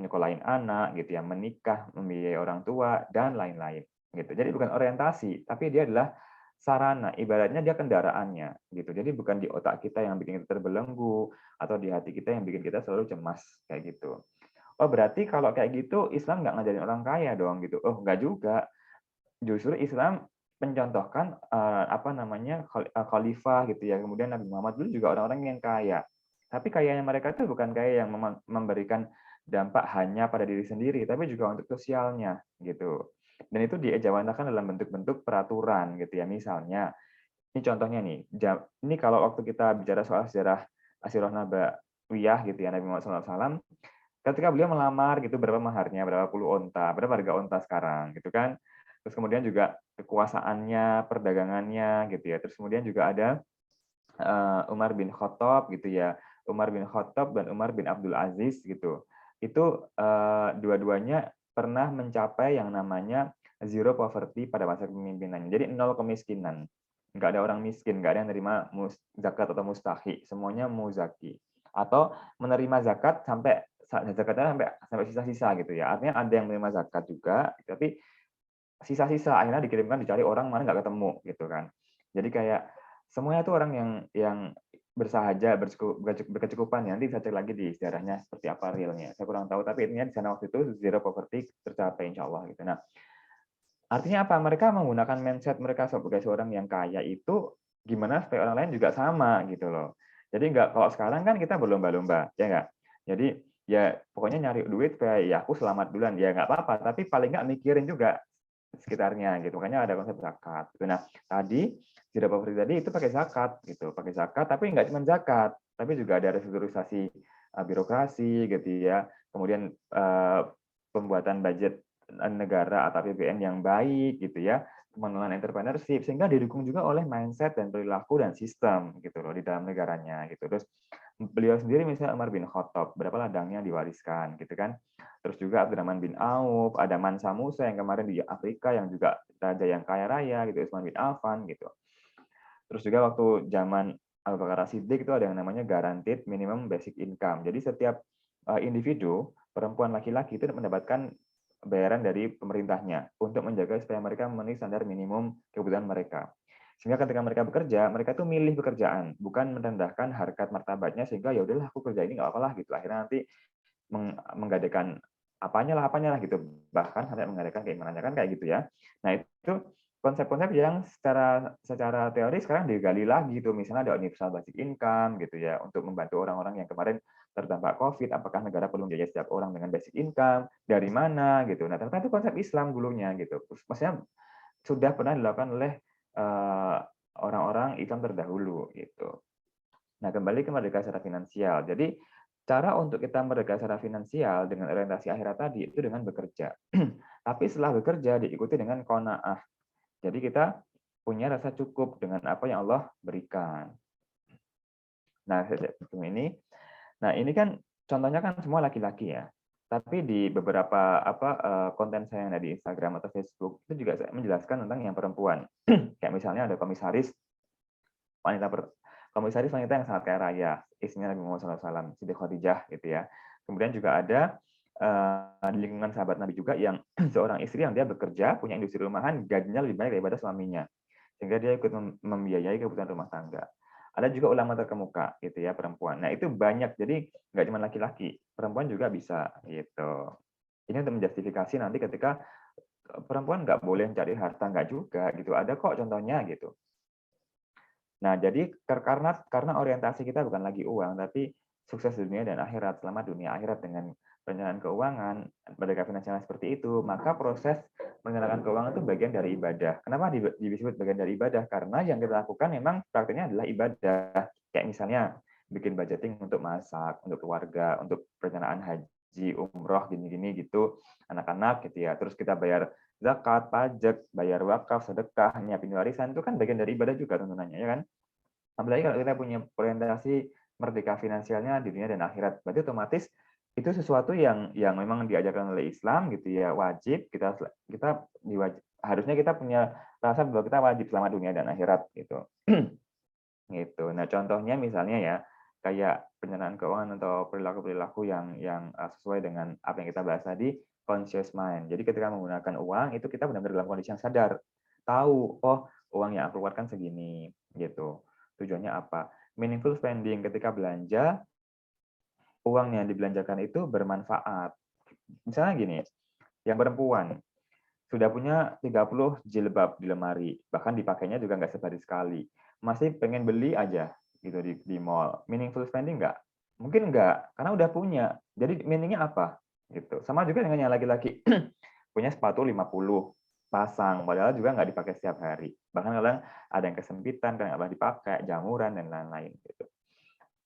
nyekolahin anak gitu ya, menikah, membiayai orang tua dan lain-lain gitu. Jadi bukan orientasi, tapi dia adalah sarana, ibaratnya dia kendaraannya gitu. Jadi bukan di otak kita yang bikin kita terbelenggu atau di hati kita yang bikin kita selalu cemas kayak gitu. Oh berarti kalau kayak gitu Islam nggak ngajarin orang kaya dong gitu. Oh nggak juga. Justru Islam mencontohkan apa namanya khalifah gitu ya. Kemudian Nabi Muhammad dulu juga orang-orang yang kaya. Tapi kayanya mereka itu bukan kaya yang memberikan dampak hanya pada diri sendiri, tapi juga untuk sosialnya gitu. Dan itu diejawantahkan dalam bentuk-bentuk peraturan gitu ya. Misalnya, ini contohnya nih, ini kalau waktu kita bicara soal sejarah Asirah Nabawiyah gitu ya, Nabi Muhammad SAW, ketika beliau melamar gitu berapa maharnya, berapa puluh onta, berapa harga onta sekarang gitu kan. Terus kemudian juga kekuasaannya, perdagangannya gitu ya. Terus kemudian juga ada Umar bin Khattab gitu ya. Umar bin Khattab dan Umar bin Abdul Aziz gitu. Itu dua-duanya pernah mencapai yang namanya zero poverty pada masa kepemimpinannya. Jadi nol kemiskinan. Nggak ada orang miskin, nggak ada yang menerima zakat atau mustahi. Semuanya muzaki. Atau menerima zakat sampai zakatnya sampai sisa-sisa gitu ya. Artinya ada yang menerima zakat juga, tapi sisa-sisa akhirnya dikirimkan dicari orang mana nggak ketemu gitu kan. Jadi kayak semuanya itu orang yang bersahaja, berkecukupan ya. Nanti bisa cek lagi di sejarahnya seperti apa realnya. Saya kurang tahu, tapi intinya di sana waktu itu zero poverty tercapai insya Allah gitu. Nah, artinya apa? Mereka menggunakan mindset mereka sebagai seorang yang kaya itu gimana supaya orang lain juga sama gitu loh. Jadi nggak, kalau sekarang kan kita berlomba-lomba, ya nggak? Jadi ya pokoknya nyari duit supaya ya aku selamat duluan, ya nggak apa-apa, tapi paling nggak mikirin juga sekitarnya gitu. Makanya ada konsep zakat. Nah, tadi tidak poverty tadi itu pakai zakat gitu, pakai zakat, tapi nggak cuma zakat, tapi juga ada restrukturisasi birokrasi gitu ya. Kemudian pembuatan budget negara atau APBN yang baik gitu ya, pengenalan entrepreneurship, sehingga didukung juga oleh mindset dan perilaku dan sistem gitu loh di dalam negaranya gitu. Terus beliau sendiri misalnya Umar bin Khattab, berapa ladangnya diwariskan gitu kan. Terus juga Abdurrahman bin Auf, ada Mansa Musa yang kemarin di Afrika yang juga raja yang kaya raya gitu, Utsman bin Affan gitu. Terus juga waktu zaman Abu Bakar As-Siddiq itu ada yang namanya guaranteed minimum basic income. Jadi setiap individu, perempuan laki-laki itu mendapatkan bayaran dari pemerintahnya untuk menjaga supaya mereka memenuhi standar minimum kebutuhan mereka. Sehingga ketika mereka bekerja, mereka tuh milih pekerjaan, bukan merendahkan harkat martabatnya sehingga ya udahlah aku kerja ini nggak apa-apa lah gitu. Akhirnya nanti menggadaikan apanya lah gitu. Bahkan sampai menggadaikan keimanannya kan kayak gitu ya. Nah, itu konsep-konsep yang secara teori sekarang digali lagi gitu. Misalnya ada universal basic income gitu ya untuk membantu orang-orang yang kemarin terdampak COVID, apakah negara perlu menjaga setiap orang dengan basic income, dari mana gitu. Nah, ternyata itu konsep Islam dulunya gitu. Maksudnya sudah pernah dilakukan oleh orang-orang Islam terdahulu gitu. Nah, kembali ke merdeka secara finansial. Jadi, cara untuk kita merdeka secara finansial dengan orientasi akhirat tadi itu dengan bekerja. Tapi setelah bekerja diikuti dengan qanaah. Jadi kita punya rasa cukup dengan apa yang Allah berikan. Nah, ini kan contohnya kan semua laki-laki ya. Tapi di beberapa konten saya yang ada di Instagram atau Facebook itu juga saya menjelaskan tentang yang perempuan. Kayak misalnya ada komisaris wanita yang sangat kaya raya, istrinya Nabi Muhammad SAW, Siti Khadijah gitu ya. Kemudian juga ada di lingkungan sahabat Nabi juga yang seorang istri yang dia bekerja, punya industri rumahan, gajinya lebih baik daripada suaminya. Sehingga dia ikut membiayai kebutuhan rumah tangga. Ada juga ulama terkemuka gitu ya, perempuan. Nah, itu banyak. Jadi nggak cuma laki-laki, perempuan juga bisa gitu. Ini untuk menjustifikasi nanti ketika perempuan nggak boleh mencari harta, nggak juga gitu. Ada kok contohnya gitu. Nah, jadi karena orientasi kita bukan lagi uang, tapi sukses dunia dan akhirat, selamat dunia akhirat dengan perencanaan keuangan, merdeka finansial seperti itu, maka proses perencanaan keuangan itu bagian dari ibadah. Kenapa disebut bagian dari ibadah? Karena yang kita lakukan memang praktiknya adalah ibadah. Kayak misalnya bikin budgeting untuk masak, untuk keluarga, untuk perencanaan haji, umroh, gini-gini gitu, anak-anak gitu ya. Terus kita bayar zakat, pajak, bayar wakaf, sedekah, nyiapin warisan, itu kan bagian dari ibadah juga tuntunannya, ya kan? Apalagi kalau kita punya orientasi merdeka finansialnya di dunia dan akhirat, berarti otomatis itu sesuatu yang memang diajarkan oleh Islam gitu ya, wajib kita harusnya kita punya rasa bahwa kita wajib selamat dunia dan akhirat gitu. Gitu. Nah, contohnya misalnya ya, kayak penyerahan keuangan atau perilaku-perilaku yang sesuai dengan apa yang kita bahas tadi, conscious mind. Jadi ketika menggunakan uang itu kita benar-benar dalam kondisi yang sadar. Tahu, oh uang yang aku keluarkan segini gitu. Tujuannya apa? Meaningful spending ketika belanja, uang yang dibelanjakan itu bermanfaat. Misalnya gini, yang perempuan sudah punya 30 jilbab di lemari, bahkan dipakainya juga nggak sebaris sekali. Masih pengen beli aja gitu di mall. Meaningful spending nggak? Mungkin nggak, karena udah punya. Jadi meaningnya apa? Gitu. Sama juga dengan yang laki-laki. Punya sepatu 50 pasang, padahal juga nggak dipakai setiap hari. Bahkan kadang ada yang kesempitan, kadang nggak dipakai, jamuran, dan lain-lain. Gitu.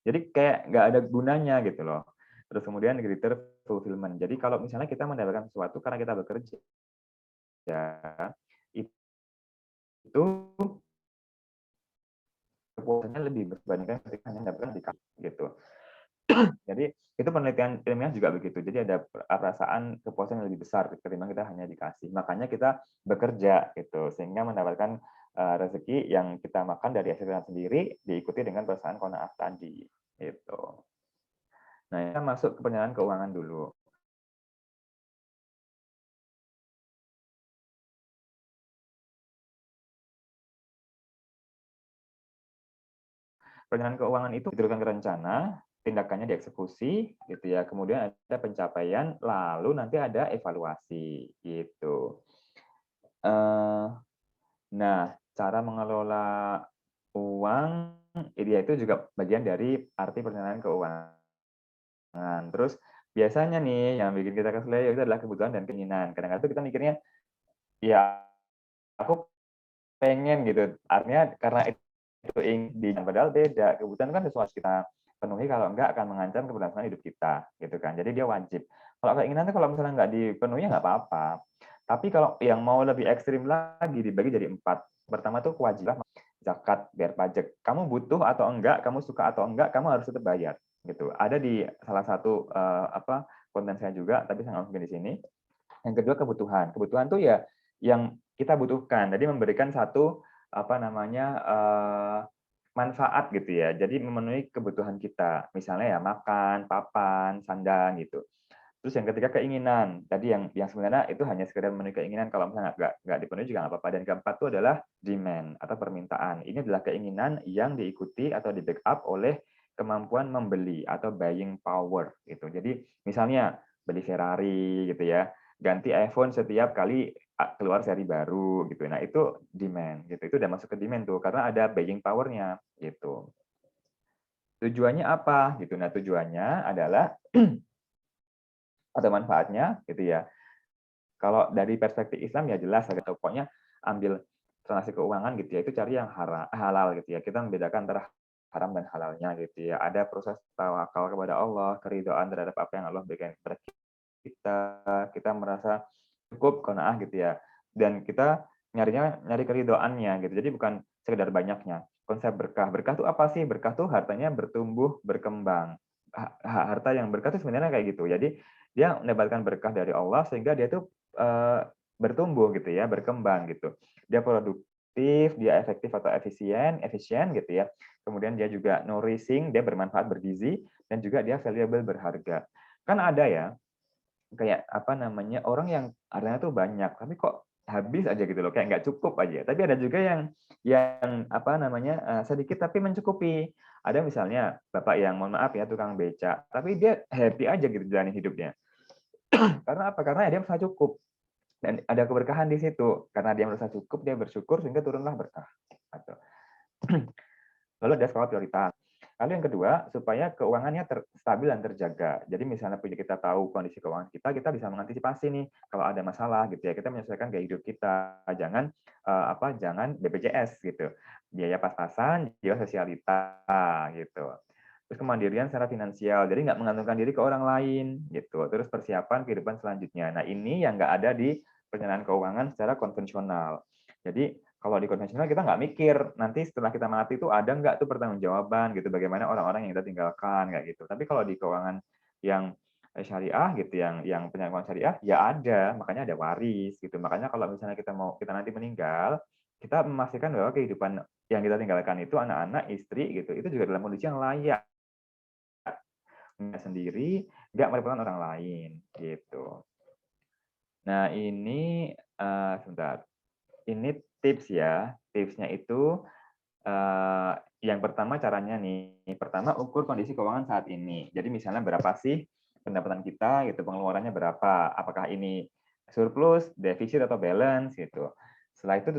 Jadi kayak nggak ada gunanya gitu loh. Terus kemudian greater fulfillment. Jadi kalau misalnya kita mendapatkan sesuatu karena kita bekerja, itu kepuasannya lebih berbandingkan ketika hanya mendapatkan dikasih gitu. Jadi itu penelitian ilmiah juga begitu. Jadi ada perasaan kepuasan yang lebih besar ketimbang kita hanya dikasih. Makanya kita bekerja gitu sehingga mendapatkan rezeki yang kita makan dari hasil tangan sendiri diikuti dengan perasaan qanaah tadi gitu. Nah, kita masuk ke penyerahan keuangan dulu. Perencanaan keuangan itu ditentukan ke rencana, tindakannya dieksekusi, gitu ya. Kemudian ada pencapaian, lalu nanti ada evaluasi, gitu. Nah, cara mengelola uang, itu juga bagian dari arti perencanaan keuangan. Terus biasanya nih yang bikin kita keseleo itu adalah kebutuhan dan keinginan. Kadang-kadang kita mikirnya, ya aku pengen gitu. Artinya karena itu ingin, padahal beda. Kebutuhan kan sesuatu kita penuhi, kalau enggak akan mengancam keberlangsungan hidup kita, gitu kan. Jadi dia wajib. Kalau keinginan itu kalau misalnya nggak dipenuhi nggak apa-apa. Tapi kalau yang mau lebih ekstrim lagi dibagi jadi 4. Pertama tuh kewajiban zakat, bayar pajak. Kamu butuh atau enggak, kamu suka atau enggak, kamu harus tetap bayar. Gitu. Ada di salah satu konten saya juga, tapi saya nggak mungkin di sini. Yang kedua kebutuhan. Kebutuhan tuh ya yang kita butuhkan. Jadi memberikan satu manfaat gitu ya. Jadi memenuhi kebutuhan kita. Misalnya ya makan, papan, sandang gitu. Terus yang ketiga keinginan. Tadi yang sebenarnya itu hanya sekedar memenuhi keinginan, kalau misalnya nggak dipenuhi juga nggak apa-apa. Dan keempat itu adalah demand atau permintaan. Ini adalah keinginan yang diikuti atau di backup oleh kemampuan membeli atau buying power gitu. Jadi misalnya beli Ferrari gitu ya, ganti iPhone setiap kali keluar seri baru gitu. Nah, itu demand gitu. Itu udah masuk ke demand tuh karena ada buying power-nya gitu. Tujuannya apa gitu. Nah, tujuannya adalah atau manfaatnya gitu ya. Kalau dari perspektif Islam ya jelas gitu. Pokoknya ambil transaksi keuangan gitu ya, itu cari yang halal gitu ya. Kita membedakan antara haram dan halalnya gitu ya. Ada proses tawakal kepada Allah, keridhaan terhadap apa yang Allah berikan kepada kita. Kita merasa cukup qanaah gitu ya. Dan kita nyari keridhaannya gitu. Jadi bukan sekedar banyaknya. Konsep berkah. Berkah itu apa sih? Berkah itu hartanya bertumbuh, berkembang. Harta yang berkah itu sebenarnya kayak gitu. Jadi dia mendapatkan berkah dari Allah sehingga dia tuh bertumbuh gitu ya, berkembang gitu. Dia produktif, dia efektif atau efisien gitu ya. Kemudian dia juga nourishing, dia bermanfaat, bergizi, dan juga dia valuable, berharga. Kan ada ya kayak orang yang hartanya tuh banyak tapi kok habis aja gitu loh, kayak nggak cukup aja. Tapi ada juga yang sedikit tapi mencukupi. Ada misalnya bapak yang mohon maaf ya tukang beca, tapi dia happy aja gitu jalanin hidupnya. Karena apa? Karena dia merasa cukup dan ada keberkahan di situ. Karena dia merasa cukup, dia bersyukur sehingga turunlah berkah. Lalu ada skala prioritas. Lalu yang kedua, supaya keuangannya stabil dan terjaga. Jadi misalnya kita tahu kondisi keuangan kita bisa mengantisipasi nih kalau ada masalah gitu ya. Kita menyesuaikan gaya hidup kita. Jangan BPJS gitu. Biaya pas-pasan, jiwa sosialita gitu. Terus kemandirian secara finansial. Jadi nggak menggantungkan diri ke orang lain gitu. Terus persiapan kehidupan selanjutnya. Nah, ini yang nggak ada di perencanaan keuangan secara konvensional. Jadi kalau di konvensional kita nggak mikir nanti setelah kita mati itu ada nggak tuh pertanggungjawaban gitu, bagaimana orang-orang yang kita tinggalkan kayak gitu. Tapi kalau di keuangan yang syariah gitu, yang penyandang keuangan syariah ya ada, makanya ada waris gitu. Makanya kalau misalnya kita nanti meninggal, kita memastikan bahwa kehidupan yang kita tinggalkan itu anak-anak, istri gitu, itu juga dalam kondisi yang layak sendiri, nggak merepotkan orang lain gitu. Nah ini sebentar, ini tips ya, tipsnya itu yang pertama caranya nih, pertama ukur kondisi keuangan saat ini. Jadi misalnya berapa sih pendapatan kita gitu, pengeluarannya berapa, apakah ini surplus, defisit atau balance gitu. Setelah itu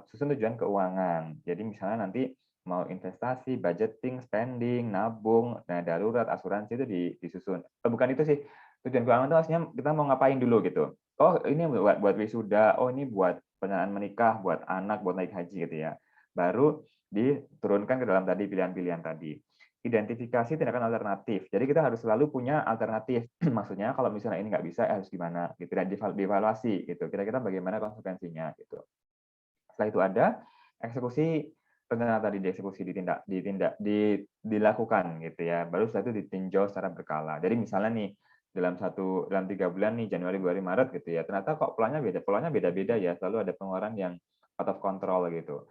susun tujuan keuangan. Jadi misalnya nanti mau investasi, budgeting, spending, nabung, dana darurat, asuransi itu disusun. Bukan itu sih, tujuan keuangan itu maksudnya kita mau ngapain dulu gitu. Oh ini buat wisuda, oh ini buat perencanaan menikah, buat anak, buat naik haji gitu ya. Baru diturunkan ke dalam tadi pilihan-pilihan tadi. Identifikasi tindakan alternatif. Jadi kita harus selalu punya alternatif. Maksudnya kalau misalnya ini nggak bisa, harus gimana gitu, dan dievaluasi gitu. Kira-kira bagaimana konsekuensinya gitu. Setelah itu ada eksekusi rencana tadi, dieksekusi, dilakukan gitu ya. Baru setelah itu ditinjau secara berkala. Jadi misalnya nih dalam 3 bulan nih, Januari, Februari, Maret gitu ya, ternyata kok polanya beda-beda ya, selalu ada pengeluaran yang out of control gitu.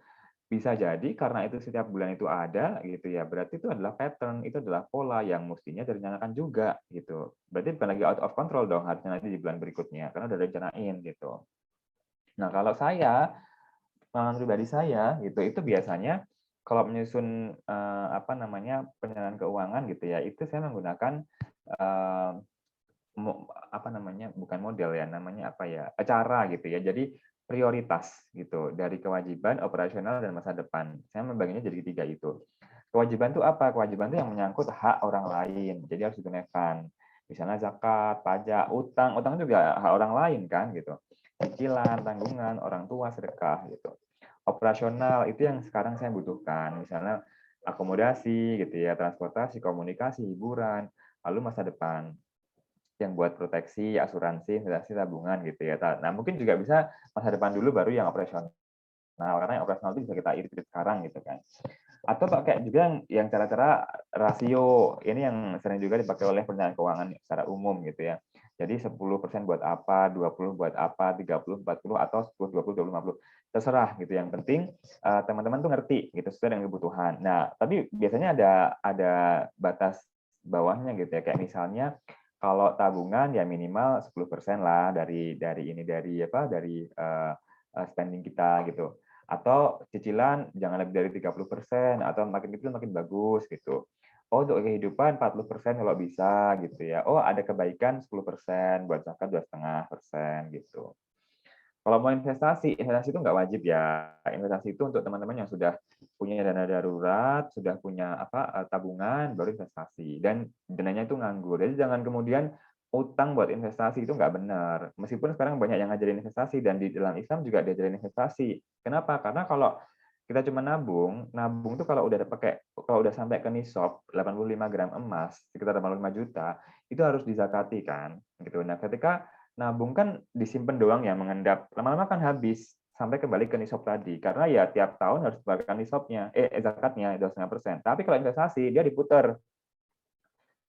Bisa jadi karena itu setiap bulan itu ada gitu ya, berarti itu adalah pattern, itu adalah pola yang mestinya direncanakan juga gitu. Berarti bukan lagi out of control dong, harusnya nanti di bulan berikutnya karena udah direncanain gitu. Nah, kalau saya, pengalaman pribadi saya gitu, itu biasanya kalau menyusun penyelenggaraan keuangan gitu ya, itu saya menggunakan bukan model ya, namanya apa ya, cara gitu ya. Jadi prioritas gitu dari kewajiban, operasional, dan masa depan. Saya membaginya jadi 3 itu. Kewajiban itu apa? Kewajiban itu yang menyangkut hak orang lain, jadi harus ditunaikan. Misalnya zakat, pajak, utang juga hak orang lain kan gitu. Cicilan, tanggungan, orang tua, sedekah gitu. Operasional itu yang sekarang saya butuhkan, misalnya akomodasi gitu ya, transportasi, komunikasi, hiburan, lalu masa depan yang buat proteksi, asuransi, investasi, tabungan gitu ya. Nah, mungkin juga bisa masa depan dulu baru yang operasional. Nah, karena yang operasional itu bisa kita irit-irit sekarang gitu kan. Atau pakai juga yang cara-cara rasio. Ini yang sering juga dipakai oleh perencanaan keuangan secara umum gitu ya. Jadi 10% buat apa, 20 buat apa, 30, 40, atau 10, 20, 20, 50. Terserah gitu. Yang penting teman-teman tuh ngerti gitu sesuai dengan kebutuhan. Nah, tapi biasanya ada batas bawahnya gitu ya. Kayak misalnya kalau tabungan ya minimal 10% lah dari spending kita gitu. Atau cicilan jangan lebih dari 30%, atau makin kecil makin bagus gitu. Oh, untuk kehidupan 40% kalau bisa gitu ya. Oh, ada kebaikan 10%, buat zakat 2,5% gitu. Kalau mau investasi itu nggak wajib ya. Investasi itu untuk teman-teman yang sudah punya dana darurat, sudah punya tabungan, baru investasi. Dan dananya itu nganggur. Jadi jangan kemudian utang buat investasi, itu nggak benar. Meskipun sekarang banyak yang ngajarin investasi, dan di dalam Islam juga diajarin investasi. Kenapa? Karena kalau kita cuma nabung tuh kalau udah sampai ke nisab 85 gram emas, sekitar 85 juta, itu harus dizakati kan. Gitu. Nah, ketika nabung kan disimpan doang ya, mengendap. Lama-lama kan habis sampai kembali ke nisab tadi. Karena ya tiap tahun harus dibayarkan nisabnya, zakatnya 2,5%. Tapi kalau investasi dia diputar.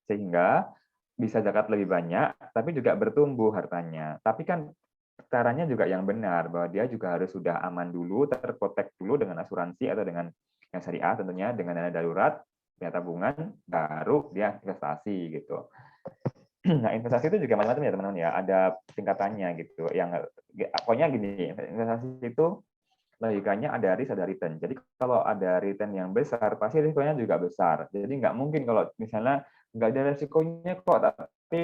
Sehingga bisa zakat lebih banyak, tapi juga bertumbuh hartanya. Tapi kan caranya juga yang benar, bahwa dia juga harus sudah aman dulu, terprotek dulu dengan asuransi atau dengan yang syariah tentunya, dengan dana darurat, punya tabungan, baru dia investasi gitu. Nah, investasi itu juga macam-macam ya teman-teman ya, ada tingkatannya gitu. Yang pokoknya gini, investasi itu logikanya ada risk, ada return. Jadi kalau ada return yang besar, pasti risikonya juga besar. Jadi nggak mungkin kalau misalnya nggak ada risikonya kok, tapi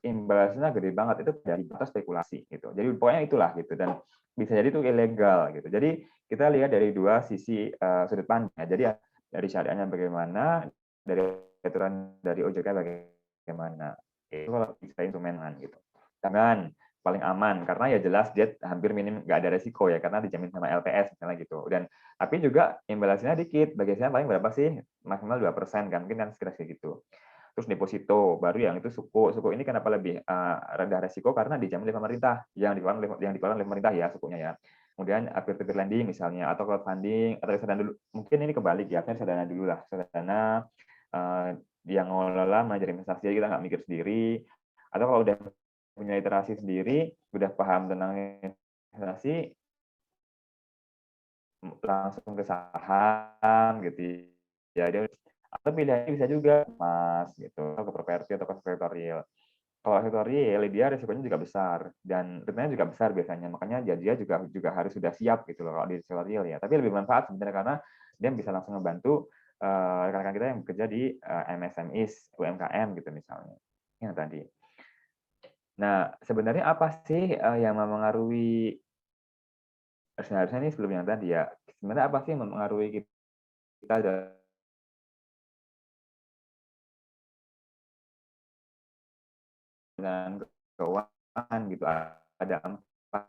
imbasnya gede banget, itu dari batas spekulasi gitu. Jadi pokoknya itulah gitu, dan bisa jadi itu ilegal gitu. Jadi kita lihat dari dua sisi sudut pandang. Jadi dari syariahnya bagaimana, dari aturan dari OJK bagaimana. Itu kalau bisa instrumenan gitu. Tangan paling aman karena ya jelas dia hampir minim, nggak ada resiko ya karena dijamin sama LPS misalnya gitu. Dan tapi juga imbasnya dikit, bagasnya paling berapa sih, maksimal 2% kan, mungkin kan sekira-kira gitu. Terus deposito baru yang itu suku ini kenapa lebih rendah resiko, karena dijamin oleh pemerintah, yang dikeluarkan oleh pemerintah ya sukunya ya. Kemudian peer-to-peer lending misalnya, atau crowdfunding, atau reksadana dulu, mungkin ini kebalik ya, reksadana dulu lah, reksadana yang ngelola manajer investasi, jadi kita nggak mikir sendiri. Atau kalau udah punya literasi sendiri, udah paham tentang investasi, langsung ke saham gitu ya. Atau pilihannya bisa juga emas gitu, ke properti atau ke sektor real. Kalau sektor real dia risikonya juga besar dan returnnya juga besar biasanya. Makanya dia juga harus sudah siap gitu loh kalau di sektor real ya. Tapi lebih bermanfaat sebenarnya karena dia bisa langsung membantu rekan-rekan kita yang bekerja di MSMEs, UMKM gitu misalnya. Yang tadi. Nah, sebenarnya apa sih yang mempengaruhi seharusnya ini sebelum yang tadi ya. Sebenarnya apa sih yang mempengaruhi kita dengan keuangan gitu? Ada empat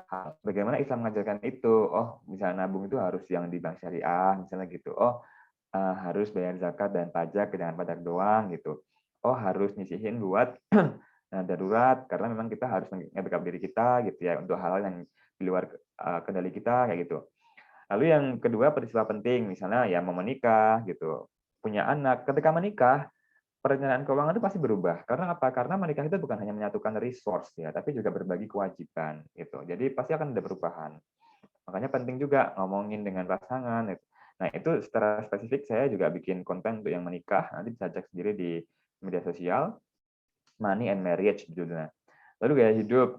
hal. Bagaimana Islam mengajarkan itu? Oh, misalnya nabung itu harus yang di bank syariah, misalnya gitu. Oh, harus bayar zakat dan pajak dengan pajak doang gitu. Oh, harus nyisihin buat darurat karena memang kita harus nge-backup diri kita gitu ya untuk hal-hal yang di luar kendali kita kayak gitu. Lalu yang kedua peristiwa penting misalnya ya mau menikah gitu, punya anak. Ketika menikah perencanaan keuangan itu pasti berubah. Karena apa? Karena menikah itu bukan hanya menyatukan resource ya, tapi juga berbagi kewajiban gitu. Jadi pasti akan ada perubahan. Makanya penting juga ngomongin dengan pasangan. Gitu. Nah, itu secara spesifik saya juga bikin konten untuk yang menikah. Nanti bisa cek sendiri di media sosial, Money and Marriage judulnya. Lalu gaya hidup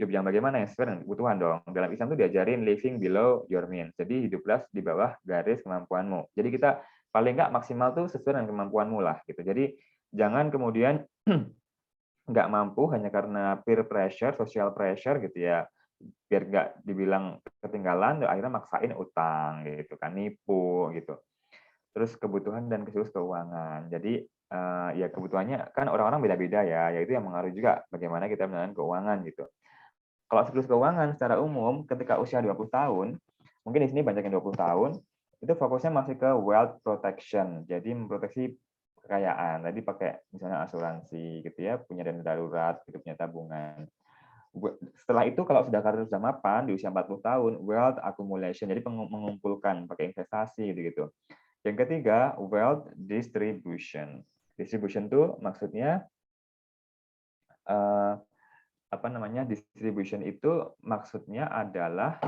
yang bagaimana yang sesuai dengan kebutuhan dong. Dalam Islam itu diajarin living below your means. Jadi hiduplah di bawah garis kemampuanmu. Jadi kita paling nggak maksimal tuh sesuai dengan kemampuanmu lah gitu. Jadi jangan kemudian nggak mampu hanya karena peer pressure, social pressure gitu ya, biar nggak dibilang ketinggalan, akhirnya maksain utang gitu kan, nipu gitu. Terus kebutuhan dan siklus keuangan. Jadi ya kebutuhannya kan orang-orang beda-beda ya, yaitu yang mengaruhi juga bagaimana kita menjalankan keuangan gitu. Kalau siklus keuangan secara umum ketika usia 20 tahun, mungkin di sini banyak yang 20 tahun, itu fokusnya masih ke wealth protection. Jadi memproteksi kekayaan. Tadi pakai misalnya asuransi gitu ya, punya dana darurat, gitu, punya tabungan. Setelah itu kalau sudah karir sudah mapan di usia 40 tahun, wealth accumulation. Jadi mengumpulkan pakai investasi gitu. Yang ketiga, wealth distribution. Distribution itu maksudnya apa namanya? Distribution itu maksudnya adalah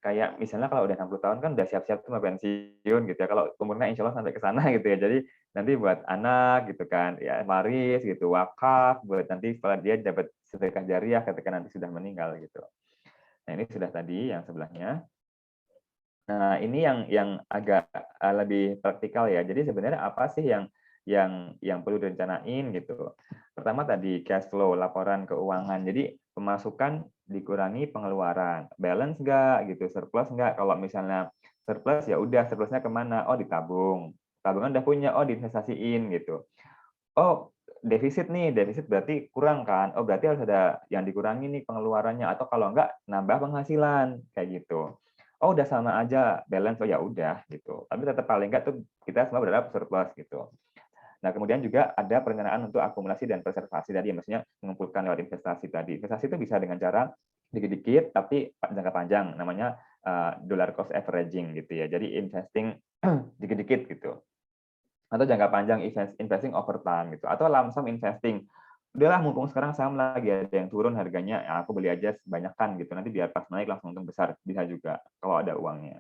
kayak misalnya kalau udah 60 tahun kan udah siap-siap tuh mau pensiun gitu ya. Kalau umurnya insya Allah sampai ke sana gitu ya. Jadi nanti buat anak gitu kan, ya waris gitu, wakaf buat nanti setelah dia dapat sedekah jariah ketika nanti sudah meninggal gitu. Nah, ini sudah tadi yang sebelahnya. Nah, ini yang agak lebih praktikal ya. Jadi sebenarnya apa sih yang perlu direncanain gitu. Pertama tadi cash flow, laporan keuangan. Jadi pemasukan dikurangi pengeluaran. Balance nggak gitu, surplus nggak. Kalau misalnya surplus ya udah surplusnya kemana? Oh ditabung. Tabungan udah punya, oh diinvestasiin gitu. Oh defisit nih, defisit berarti kurang kan? Oh berarti harus ada yang dikurangi nih pengeluarannya atau kalau enggak nambah penghasilan kayak gitu. Oh udah sama aja balance, oh ya udah gitu. Tapi tetap paling enggak tuh kita semua berharap surplus gitu. Nah kemudian juga ada perencanaan untuk akumulasi dan preservasi tadi, maksudnya mengumpulkan lewat investasi tadi. Investasi itu bisa dengan cara dikit-dikit tapi jangka panjang, namanya dollar cost averaging gitu ya. Jadi investing dikit-dikit gitu. Atau jangka panjang investing over time gitu, atau lump sum investing. Udahlah mumpung sekarang saham lagi ada yang turun harganya, ya aku beli aja sebanyakan gitu. Nanti biar pas naik langsung untung besar, bisa juga kalau ada uangnya.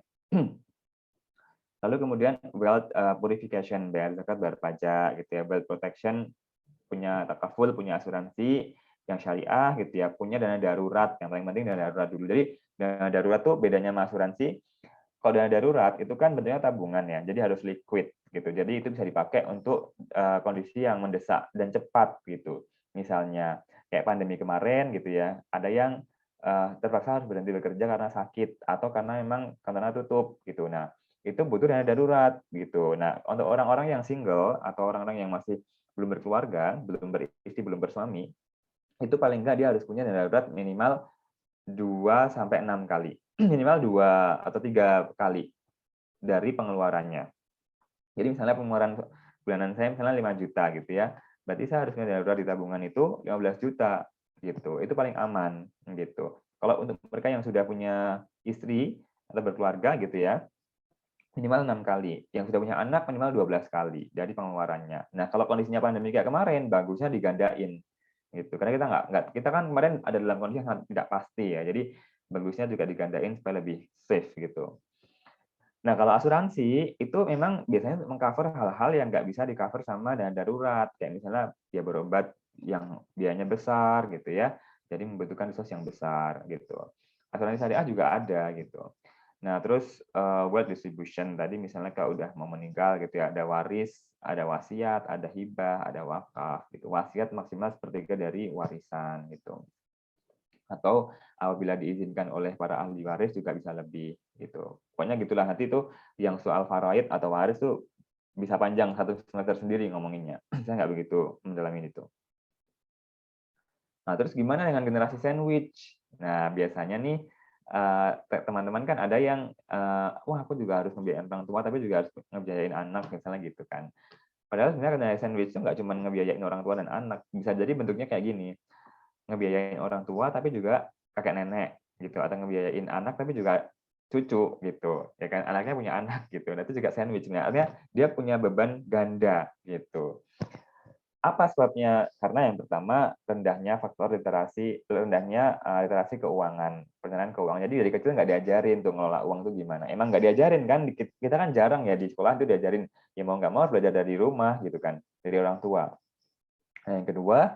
Lalu kemudian wealth purification, bayar zakat, bayar pajak gitu ya. Wealth protection, punya takaful, punya asuransi yang syariah gitu ya, punya dana darurat. Yang paling penting dana darurat dulu. Jadi dana darurat tuh bedanya sama asuransi. Kalau dana darurat itu kan bentuknya tabungan ya, jadi harus liquid gitu. Jadi itu bisa dipakai untuk kondisi yang mendesak dan cepat gitu. Misalnya kayak pandemi kemarin gitu ya, ada yang terpaksa harus berhenti bekerja karena sakit atau karena memang kantornya tutup gitu. Nah, itu butuh dana darurat gitu. Nah, untuk orang-orang yang single atau orang-orang yang masih belum berkeluarga, belum beristri, belum bersuami, itu paling enggak dia harus punya dana darurat minimal 2 sampai 6 kali. Minimal 2 atau 3 kali dari pengeluarannya. Jadi misalnya pengeluaran bulanan saya misalnya 5 juta gitu ya. Berarti saya harus punya darurat di tabungan itu 15 juta gitu. Itu paling aman gitu. Kalau untuk mereka yang sudah punya istri atau berkeluarga gitu ya, minimal 6 kali. Yang sudah punya anak minimal 12 kali dari pengeluarannya. Nah, kalau kondisinya pandemi kayak kemarin, bagusnya digandain gitu. Karena kita kan kemarin ada dalam kondisi yang sangat tidak pasti ya. Jadi bagusnya juga digandain supaya lebih safe gitu. Nah, kalau asuransi itu memang biasanya mengcover hal-hal yang nggak bisa di-cover sama dana darurat. Kayak misalnya ya berobat yang biayanya besar gitu ya. Jadi membutuhkan resource yang besar gitu. Asuransi syariah juga ada gitu. Nah, terus wealth distribution tadi misalnya kalau udah mau meninggal gitu ya, ada waris, ada wasiat, ada hibah, ada wakaf gitu. Wasiat maksimal sepertiga dari warisan gitu. Atau apabila diizinkan oleh para ahli waris juga bisa lebih gitu. Pokoknya gitulah, nanti itu yang soal faraid atau waris tuh bisa panjang satu semester sendiri ngomonginnya. Saya nggak begitu mendalami itu. Nah, terus gimana dengan generasi sandwich? Nah, biasanya nih teman-teman kan ada yang wah aku juga harus ngebiayain orang tua tapi juga harus ngebiayain anak misalnya gitu kan. Padahal sebenarnya generasi sandwich itu nggak cuma ngebiayain orang tua dan anak, bisa jadi bentuknya kayak gini, ngebiayain orang tua tapi juga kakek nenek gitu, atau ngebiayain anak tapi juga cucu gitu ya kan, anaknya punya anak gitu. Nah, itu juga sandwich, artinya dia punya beban ganda gitu. Apa sebabnya? Karena yang pertama rendahnya literasi keuangan, perencanaan keuangan. Jadi dari kecil nggak diajarin tuh ngelola uang tuh gimana. Emang nggak diajarin kan, kita kan jarang ya di sekolah tuh diajarin, ya mau nggak mau harus belajar dari rumah gitu kan, dari orang tua. Nah, yang kedua,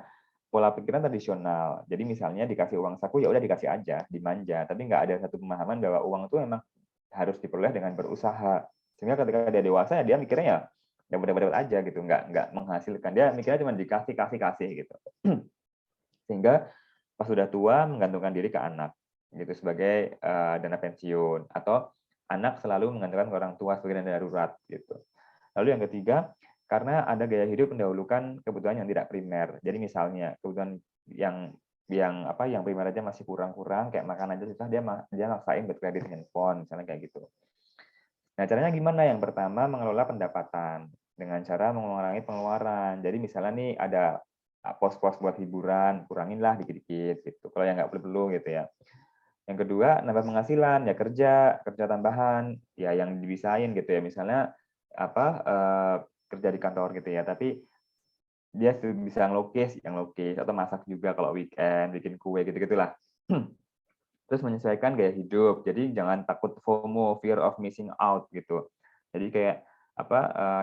pola pikiran tradisional. Jadi misalnya dikasih uang saku ya udah dikasih aja, dimanja, tapi nggak ada satu pemahaman bahwa uang itu memang harus diperoleh dengan berusaha. Sehingga ketika dia dewasa ya dia mikirnya ya dapat aja gitu, nggak menghasilkan. Dia mikirnya cuma kasih gitu. Sehingga pas sudah tua menggantungkan diri ke anak gitu sebagai dana pensiun, atau anak selalu menggantungkan ke orang tua sebagai dana darurat gitu. Lalu yang ketiga, karena ada gaya hidup mendahulukan kebutuhan yang tidak primer. Jadi misalnya kebutuhan yang primer aja masih kurang-kurang, kayak makan aja susah, dia maksain buat kredit handphone misalnya kayak gitu. Nah, caranya gimana? Yang pertama, mengelola pendapatan dengan cara mengurangi pengeluaran. Jadi misalnya nih ada pos-pos buat hiburan, kuranginlah dikit-dikit gitu. Kalau yang nggak perlu gitu ya. Yang kedua, nambah penghasilan, ya kerja tambahan, ya yang dibisain gitu ya. Misalnya kerja di kantor gitu ya, tapi dia bisa ngelukis, atau masak juga kalau weekend, bikin kue gitu-gitulah. Terus menyesuaikan gaya hidup. Jadi jangan takut FOMO, fear of missing out gitu. Jadi kayak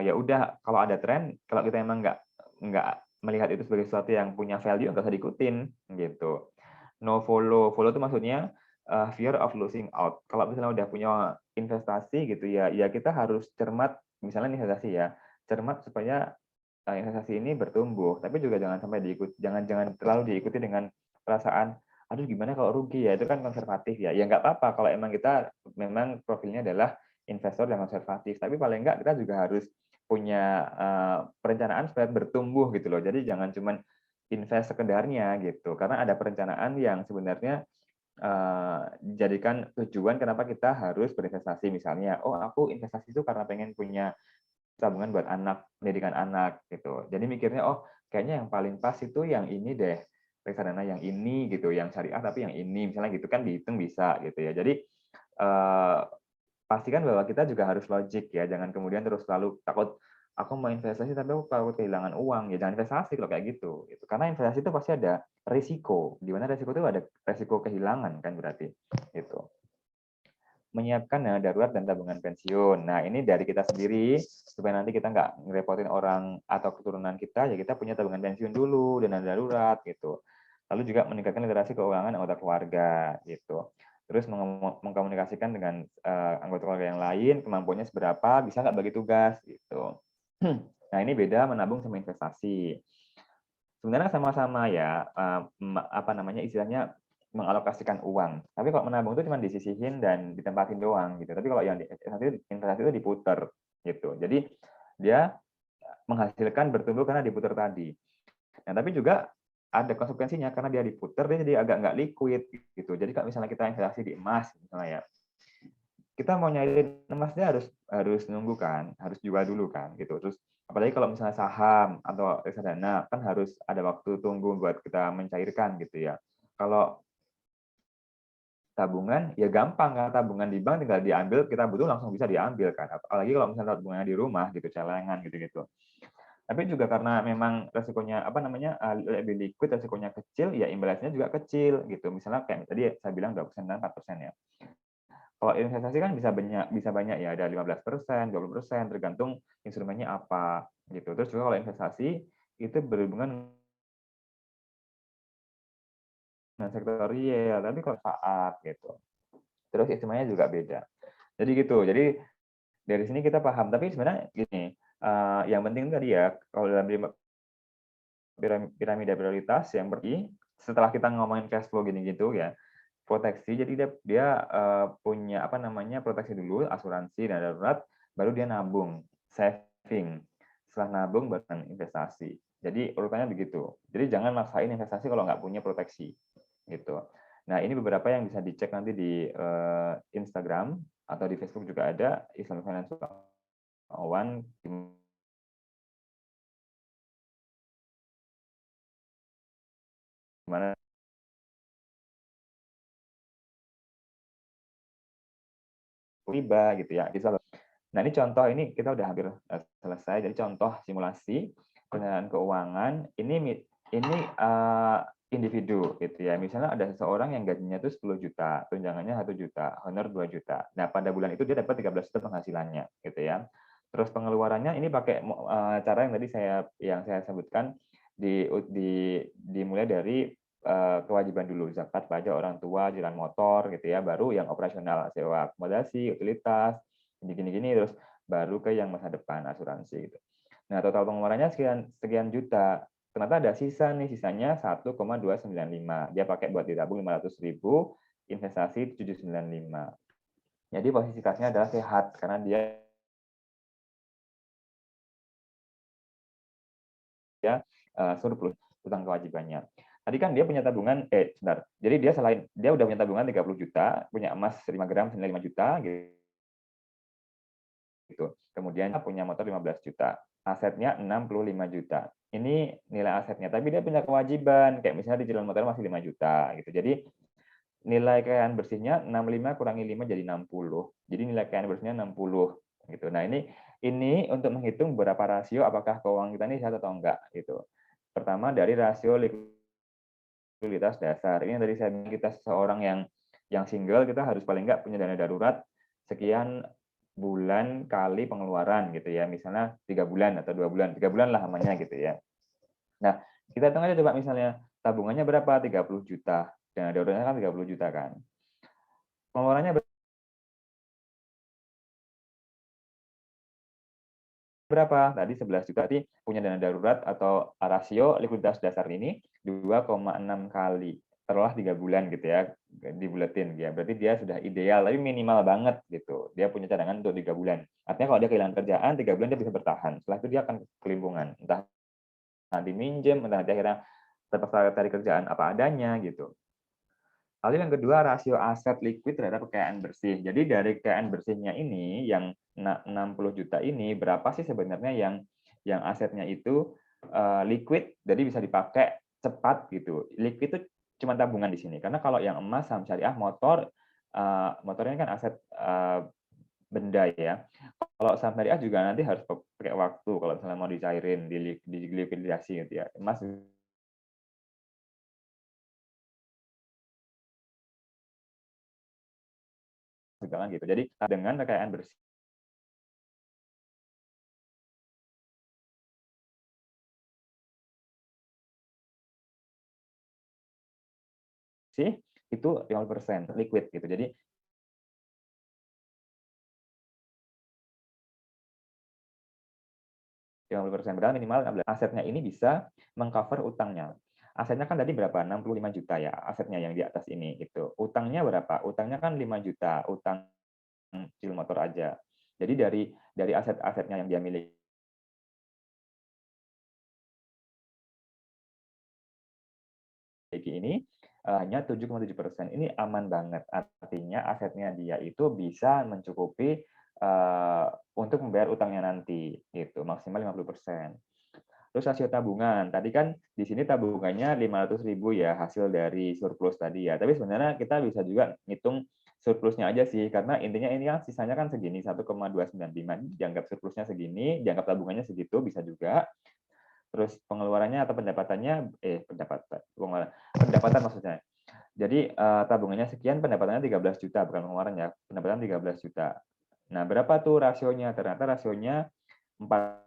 ya udah kalau ada tren, kalau kita emang nggak melihat itu sebagai sesuatu yang punya value, nggak usah diikutin gitu. No follow. Follow itu maksudnya fear of losing out. Kalau misalnya udah punya investasi gitu ya kita harus cermat, misalnya investasi ya, cermat supaya investasi ini bertumbuh, tapi juga jangan sampai jangan terlalu diikuti dengan perasaan aduh gimana kalau rugi ya, itu kan konservatif ya. Ya nggak apa-apa kalau emang kita memang profilnya adalah investor yang konservatif, tapi paling nggak kita juga harus punya perencanaan supaya bertumbuh gitu loh. Jadi jangan cuma invest sekedarnya gitu, karena ada perencanaan yang sebenarnya jadikan tujuan kenapa kita harus berinvestasi. Misalnya, oh aku investasi itu karena pengen punya tabungan buat anak, pendidikan anak gitu. Jadi mikirnya oh kayaknya yang paling pas itu yang ini deh, reksadana yang ini gitu, yang syariah tapi yang ini misalnya gitu kan dihitung bisa gitu ya. Jadi pastikan bahwa kita juga harus logik ya, jangan kemudian terus selalu takut aku mau investasi tapi aku takut kehilangan uang, ya jangan investasi kalau kayak gitu. Karena investasi itu pasti ada risiko, di mana risiko itu ada risiko kehilangan kan berarti itu. Menyiapkan dana darurat dan tabungan pensiun. Nah, ini dari kita sendiri, supaya nanti kita nggak ngerepotin orang atau keturunan kita, ya kita punya tabungan pensiun dulu, dana darurat, gitu. Lalu juga meningkatkan literasi keuangan anggota keluarga, gitu. Terus mengkomunikasikan dengan anggota keluarga yang lain, kemampuannya seberapa, bisa nggak bagi tugas, gitu. Nah, ini beda menabung sama investasi. Sebenarnya sama-sama ya, istilahnya mengalokasikan uang. Tapi kalau menabung itu cuma disisihin dan ditempatin doang gitu. Tapi kalau yang investasi itu diputer gitu. Jadi dia menghasilkan bertumbuh karena diputer tadi. Nah, tapi juga ada konsekuensinya karena dia diputer dia jadi agak nggak liquid gitu. Jadi kalau misalnya kita investasi di emas misalnya ya, kita mau nyari emasnya harus nunggu kan, harus jual dulu kan gitu. Terus apalagi kalau misalnya saham atau reksadana kan harus ada waktu tunggu buat kita mencairkan gitu ya. Kalau tabungan ya gampang, kan tabungan di bank tinggal diambil, kita butuh langsung bisa diambil kan. Apalagi kalau misalnya tabungannya di rumah gitu, celengan gitu-gitu. Tapi juga karena memang resikonya apa namanya lebih liquid, resikonya kecil, ya imbasnya juga kecil gitu. Misalnya kayak tadi saya bilang 2% dan 4% ya. Kalau investasi kan bisa banyak ya, ada 15%, 20%, tergantung instrumennya apa gitu. Terus juga kalau investasi itu berhubungan dengan sektor real, tapi kalau saat gitu. Terus instrumennya juga beda. Jadi gitu. Jadi dari sini kita paham. Tapi sebenarnya gini, yang penting tadi ya, kalau dalam piramida prioritas yang pergi setelah kita ngomongin cash flow gini gitu ya, proteksi. Jadi dia punya apa namanya proteksi dulu, asuransi dan darurat, baru dia nabung, saving. Setelah nabung baru investasi. Jadi urutannya begitu. Jadi jangan maksain investasi kalau nggak punya proteksi gitu. Nah ini beberapa yang bisa dicek nanti di Instagram atau di Facebook juga ada Islamic Financial One, gimana riba gitu ya. Nah ini contoh, ini kita udah hampir selesai. Jadi contoh simulasi perencanaan keuangan ini individu gitu ya. Misalnya ada seseorang yang gajinya itu 10 juta, tunjangannya 1 juta, honor 2 juta. Nah pada bulan itu dia dapat 13 juta penghasilannya gitu ya. Terus pengeluarannya ini pakai cara yang tadi saya sebutkan dimulai dari kewajiban dulu, zakat, pajak orang tua, jalan motor gitu ya, baru yang operasional, sewa akomodasi, utilitas, gini-gini, terus baru ke yang masa depan, asuransi gitu. Nah, total pengeluarannya sekian juta. Ternyata ada sisa nih, sisanya 1,295. Dia pakai buat ditabung 500.000, investasi 795. Jadi posisi kasnya adalah sehat karena dia surplus utang kewajibannya. Tadi kan dia punya tabungan, sebentar. Jadi dia udah punya tabungan 30 juta, punya emas 5 gram senilai 5 juta gitu. Kemudian punya motor 15 juta. Asetnya 65 juta. Ini nilai asetnya, tapi dia punya kewajiban kayak misalnya di cicilan motor masih 5 juta gitu. Jadi nilai kekayaan bersihnya 65 kurangi 5 jadi 60. Jadi nilai kekayaan bersihnya 60 gitu. Nah, ini untuk menghitung beberapa rasio apakah keuangan kita ini sehat atau enggak gitu. Pertama dari rasio likuiditas dasar. Ini dari saya bilang, kita seseorang yang single, kita harus paling enggak punya dana darurat sekian bulan kali pengeluaran gitu ya. Misalnya 3 bulan atau 2 bulan. 3 bulan lah namanya gitu ya. Nah, kita hitung aja coba misalnya tabungannya berapa? 30 juta. Dana daruratnya kan 30 juta kan. Pengeluarannya berapa? Tadi 11 juta. Berarti punya dana darurat atau rasio likuiditas dasar ini 2,6 kali. Taruhlah 3 bulan gitu ya, dibulatin ya. Berarti dia sudah ideal, tapi minimal banget gitu. Dia punya cadangan untuk 3 bulan. Artinya kalau dia kehilangan kerjaan, 3 bulan dia bisa bertahan. Setelah itu dia akan kelimpungan. Entah nanti minjem, entah nanti akhirnya terpaksa cari kerjaan apa adanya gitu. Lalu yang kedua, rasio aset liquid terhadap kekayaan bersih. Jadi dari kekayaan bersihnya ini, yang 60 juta ini, berapa sih sebenarnya yang asetnya itu liquid, jadi bisa dipakai cepat gitu. Liquid itu cuma tabungan di sini. Karena kalau yang emas, saham syariah, motor, motornya kan aset benda ya. Kalau saham syariah juga nanti harus pakai waktu kalau misalnya mau dicairin, di likuidasi gitu ya. Emas juga kan gitu. Jadi dengan kekayaan bersih itu 50% liquid gitu. Jadi 50%, padahal minimal 16. Asetnya ini bisa mengcover utangnya. Asetnya kan tadi berapa? 65 juta ya asetnya yang di atas ini itu. Utangnya berapa? Utangnya kan 5 juta, utang cicil motor aja. Jadi dari aset-asetnya yang dia miliki ini hanya 7,7%. Ini aman banget. Artinya asetnya dia itu bisa mencukupi untuk membayar utangnya nanti gitu, maksimal 50%. Terus rasio tabungan, tadi kan di sini tabungannya 500.000 ya, hasil dari surplus tadi ya. Tapi sebenarnya kita bisa juga ngitung surplusnya aja sih, karena intinya ini kan sisanya kan segini, 1,295, dianggap surplusnya segini, dianggap tabungannya segitu, bisa juga. Terus pengeluarannya atau pendapatannya, pendapatan maksudnya. Jadi tabungannya sekian, pendapatannya 13 juta, bukan pengeluaran ya, pendapatan 13 juta. Nah, berapa tuh rasionya? Ternyata rasionya 4%.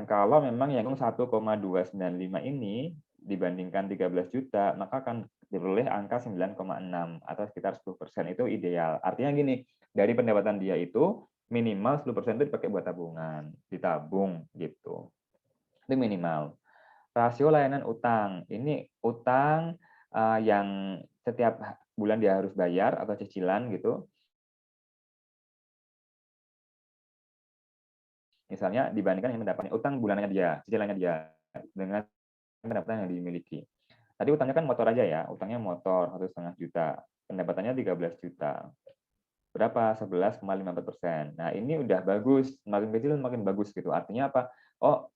Kalau memang yang 1,295 ini dibandingkan 13 juta, maka akan diperoleh angka 9,6 atau sekitar 10%. Itu ideal. Artinya gini, dari pendapatan dia itu minimal 10% itu dipakai buat tabungan, ditabung gitu. Itu minimal. Rasio layanan utang. Ini utang yang setiap bulan dia harus bayar atau cicilan gitu. Misalnya dibandingkan yang mendapatkan utang bulanannya dia, cicilannya dia dengan pendapatan yang dimiliki. Tadi utangnya kan motor aja ya, utangnya motor 1,5 juta, pendapatannya 13 juta. Berapa? 11,54%. Nah, ini udah bagus, makin kecil makin bagus gitu. Artinya apa? Oh,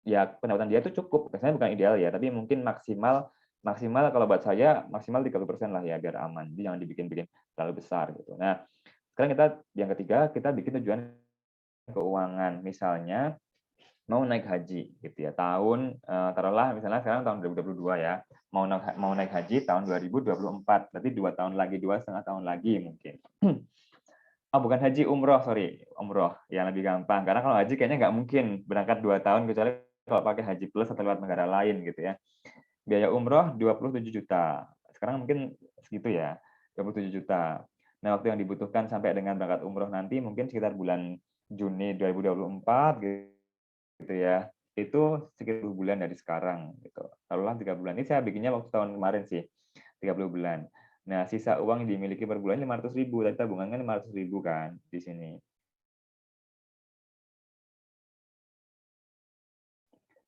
ya pendapatan dia itu cukup. Biasanya bukan ideal ya, tapi mungkin maksimal maksimal kalau buat saya maksimal 30% lah ya biar aman. Jadi jangan dibikin-bikin terlalu besar gitu. Nah, sekarang kita yang ketiga kita bikin tujuan keuangan. Misalnya mau naik haji gitu ya. Tahun taruhlah misalnya sekarang tahun 2022 ya. Mau naik haji tahun 2024. Berarti 2 tahun lagi, 2,5 tahun lagi mungkin. Oh, bukan haji, umroh, sorry. Umroh, yang lebih gampang. Karena kalau haji kayaknya nggak mungkin berangkat 2 tahun, kecuali kalau pakai haji plus atau lewat negara lain gitu ya. Biaya umroh 27 juta. Sekarang mungkin segitu ya, 27 juta. Nah, waktu yang dibutuhkan sampai dengan berangkat umroh nanti mungkin sekitar bulan Juni 2024 gitu ya. Itu sekitar 10 bulan dari sekarang gitu. Taruhlah 3 bulan. Ini saya bikinnya waktu tahun kemarin sih, 30 bulan. Nah, sisa uang yang dimiliki per bulan 500.000. Tadi tabungan kan 500.000 kan di sini.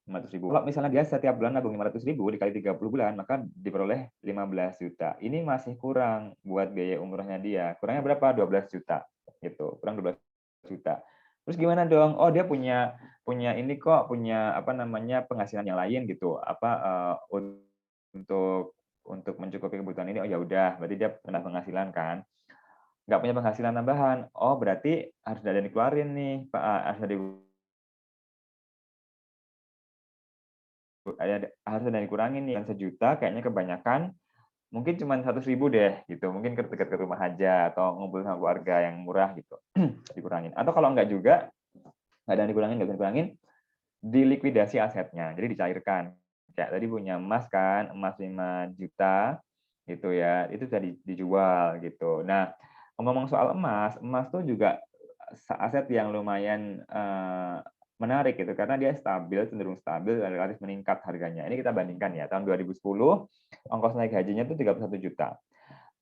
500.000. Kalau misalnya dia setiap bulan nabung 500.000 dikali 30 bulan, maka diperoleh 15 juta. Ini masih kurang buat biaya umrohnya dia. Kurangnya berapa? 12 juta. Gitu. Kurang 12 juta. Terus gimana dong? Oh, dia punya punya ini kok, punya apa namanya penghasilan yang lain gitu. Untuk mencukupi kebutuhan ini. Oh ya udah, berarti dia pernah penghasilan kan. Nggak punya penghasilan tambahan. Oh, berarti harus ada yang dikeluarin nih, Pak. Harus harus ada yang dikurangin nih. Yang 1 juta kayaknya kebanyakan, mungkin cuma 100.000 deh gitu. Mungkin dekat ke rumah aja atau ngumpul sama keluarga yang murah gitu. Dikurangin. Atau kalau nggak juga, nggak ada yang dikurangin, nggak bisa dikurangin, dilikuidasi asetnya. Jadi dicairkan. Kayak tadi punya emas kan, emas 5 juta gitu ya, itu bisa dijual gitu. Nah, ngomong soal emas, emas tuh juga aset yang lumayan menarik gitu karena dia stabil, cenderung stabil, relatif meningkat harganya. Ini kita bandingkan ya, tahun 2010 ongkos naik hajinya itu 31 juta.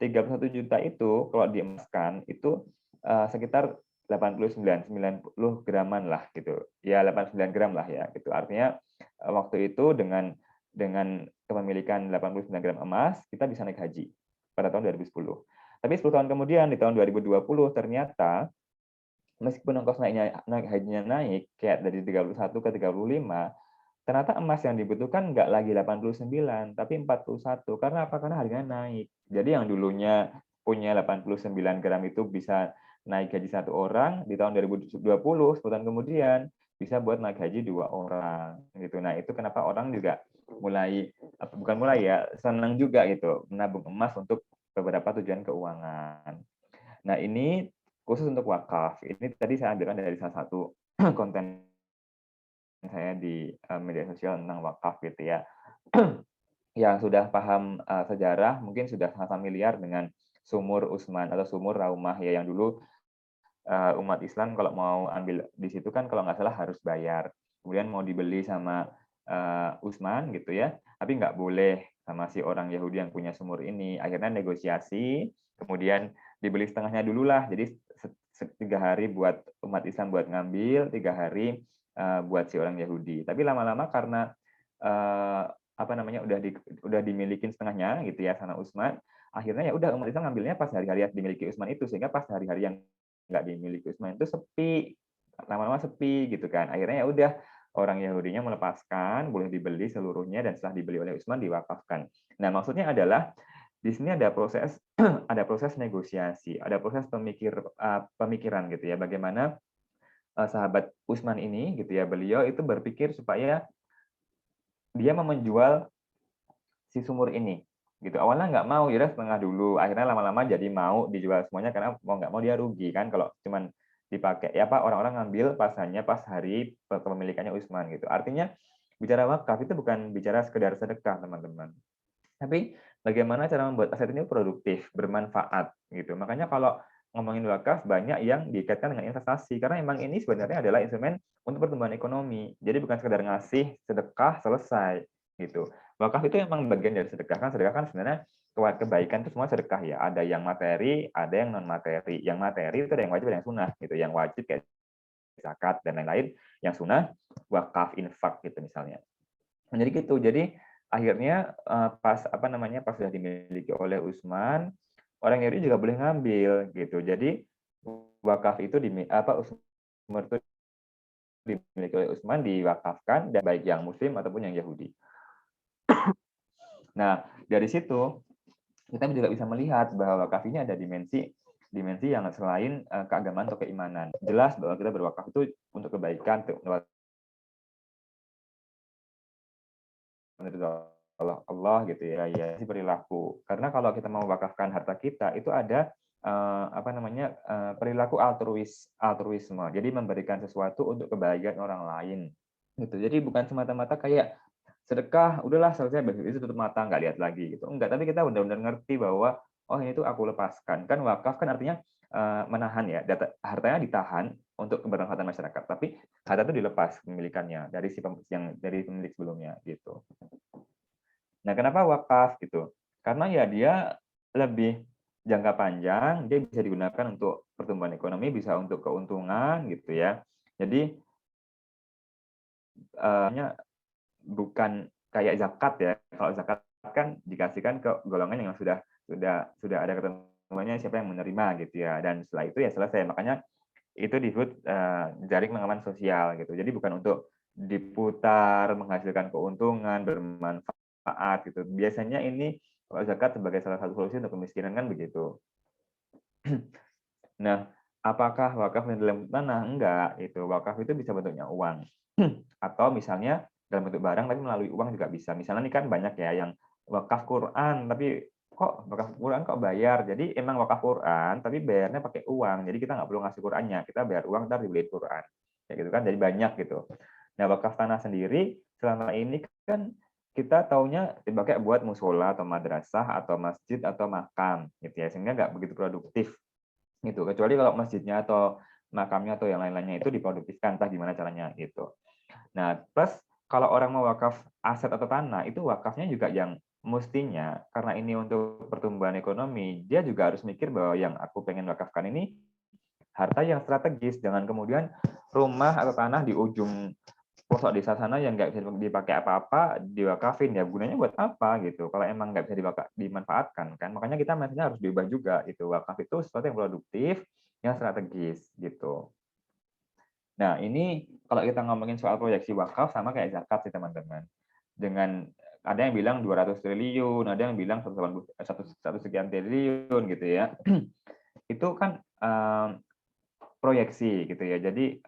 31 juta itu kalau diemaskan itu sekitar 90 graman lah gitu. Ya 89 gram lah ya gitu. Artinya waktu itu dengan kepemilikan 89 gram emas, kita bisa naik haji pada tahun 2010. Tapi 10 tahun kemudian di tahun 2020 ternyata meskipun ongkos naik hajinya naik kayak dari 31 ke 35, ternyata emas yang dibutuhkan nggak lagi 89, tapi 41. Karena apa? Karena harganya naik. Jadi yang dulunya punya 89 gram itu bisa naik gaji 1 orang, di tahun 2020, 10 tahun kemudian, bisa buat naik haji 2 orang. Gitu. Nah, itu kenapa orang juga bukan mulai ya, senang juga gitu, menabung emas untuk beberapa tujuan keuangan. Nah, ini khusus untuk wakaf. Ini tadi saya ambilkan dari salah satu konten saya di media sosial tentang wakaf gitu ya. Yang sudah paham sejarah mungkin sudah sangat familiar dengan sumur Utsman atau sumur Raumah ya yang dulu umat Islam kalau mau ambil di situ kan kalau nggak salah harus bayar. Kemudian mau dibeli sama Utsman gitu ya, tapi nggak boleh sama si orang Yahudi yang punya sumur ini. Akhirnya negosiasi, kemudian dibeli setengahnya dulu lah. Jadi 3 hari buat umat Islam buat ngambil, 3 hari buat si orang Yahudi. Tapi lama-lama karena apa namanya udah dimilikin setengahnya gitu ya sama Utsman, Akhirnya ya udah umat Islam ngambilnya pas hari-hari yang dimiliki Utsman itu, sehingga pas hari-hari yang nggak dimiliki Utsman itu sepi, lama-lama sepi gitu kan. Akhirnya ya udah orang Yahudinya melepaskan, boleh dibeli seluruhnya, dan setelah dibeli oleh Utsman diwakafkan. Nah, maksudnya adalah di sini ada proses ada proses negosiasi, ada proses pemikiran gitu ya, bagaimana sahabat Utsman ini gitu ya, beliau itu berpikir supaya dia mau menjual si sumur ini gitu. Awalnya nggak mau, ya udah setengah dulu. Akhirnya lama-lama jadi mau dijual semuanya karena mau nggak mau dia rugi kan kalau cuman dipakai ya Pak, orang-orang ngambil pas hanya pas hari kepemilikannya Utsman gitu. Artinya bicara wakaf itu bukan bicara sekedar sedekah, teman-teman. Tapi bagaimana cara membuat aset ini produktif, bermanfaat gitu. Makanya kalau ngomongin wakaf banyak yang dikaitkan dengan investasi karena memang ini sebenarnya adalah instrumen untuk pertumbuhan ekonomi. Jadi bukan sekedar ngasih sedekah selesai gitu. Wakaf itu memang bagian dari sedekah kan. Sedekah kan sebenarnya kebaikan itu semua sedekah ya. Ada yang materi, ada yang non materi. Yang materi itu ada yang wajib, ada yang sunnah gitu. Yang wajib kayak zakat dan lain-lain. Yang sunnah wakaf, infak gitu misalnya. Jadi gitu. Jadi akhirnya pas pas sudah dimiliki oleh Utsman, orang Yahudi juga boleh ngambil gitu. Jadi wakaf itu Utsman itu dimiliki oleh Utsman, diwakafkan, dan baik yang Muslim ataupun yang Yahudi. Nah, dari situ kita juga bisa melihat bahwa wakaf ini ada dimensi yang selain keagamaan atau keimanan. Jelas bahwa kita berwakaf itu untuk kebaikan, Allah gitu ya si perilaku. Karena kalau kita mau wakafkan harta kita itu ada perilaku altruisme. Jadi memberikan sesuatu untuk kebaikan orang lain. Gitu. Jadi bukan semata-mata kayak sedekah, udahlah selesai, besok itu tutup mata, nggak lihat lagi gitu. Enggak, tapi kita benar-benar ngerti bahwa oh ini tuh aku lepaskan. Kan wakaf kan artinya menahan ya, hartanya ditahan untuk kebermanfaatan masyarakat, tapi harta itu dilepas kepemilikannya dari dari pemilik sebelumnya gitu. Nah, kenapa wakaf gitu? Karena ya dia lebih jangka panjang, dia bisa digunakan untuk pertumbuhan ekonomi, bisa untuk keuntungan gitu ya. Jadi bukan kayak zakat ya. Kalau zakat kan dikasihkan ke golongan yang sudah ada ketentuannya siapa yang menerima gitu ya. Dan setelah itu ya selesai. Makanya itu disebut jaring pengaman sosial gitu. Jadi bukan untuk diputar, menghasilkan keuntungan, bermanfaat gitu. Biasanya ini kalau zakat sebagai salah satu solusi untuk kemiskinan kan begitu. Nah, apakah wakaf dalam tanah? Enggak, itu wakaf itu bisa bentuknya uang. Atau misalnya dalam bentuk barang tapi melalui uang juga bisa. Misalnya ini kan banyak ya yang wakaf Quran tapi kok wakaf Quran kok bayar. Jadi emang wakaf Quran tapi bayarnya pakai uang. Jadi kita nggak perlu ngasih Qurannya, kita bayar uang ntar dibeliin Quran. Kayak gitu kan, jadi banyak gitu. Nah, wakaf tanah sendiri selama ini kan kita taunya dipakai buat musola atau madrasah atau masjid atau makam gitu ya, sehingga nggak begitu produktif gitu. Kecuali kalau masjidnya atau makamnya atau yang lain-lainnya itu diproduktifkan, entah gimana caranya gitu. Nah, plus kalau orang mau wakaf aset atau tanah, itu wakafnya juga yang mestinya, karena ini untuk pertumbuhan ekonomi, dia juga harus mikir bahwa yang aku pengen wakafkan ini harta yang strategis. Jangan kemudian rumah atau tanah di ujung pelosok desa sana yang nggak bisa dipakai apa-apa, diwakafin. Ya gunanya buat apa gitu, kalau emang nggak bisa dimanfaatkan kan. Makanya kita mestinya harus diubah juga. Itu wakaf itu sesuatu yang produktif, yang strategis gitu. Nah, ini kalau kita ngomongin soal proyeksi wakaf sama kayak zakat sih, teman-teman. Dengan ada yang bilang 200 triliun, ada yang bilang 1 sekian triliun gitu ya. Itu kan proyeksi gitu ya. Jadi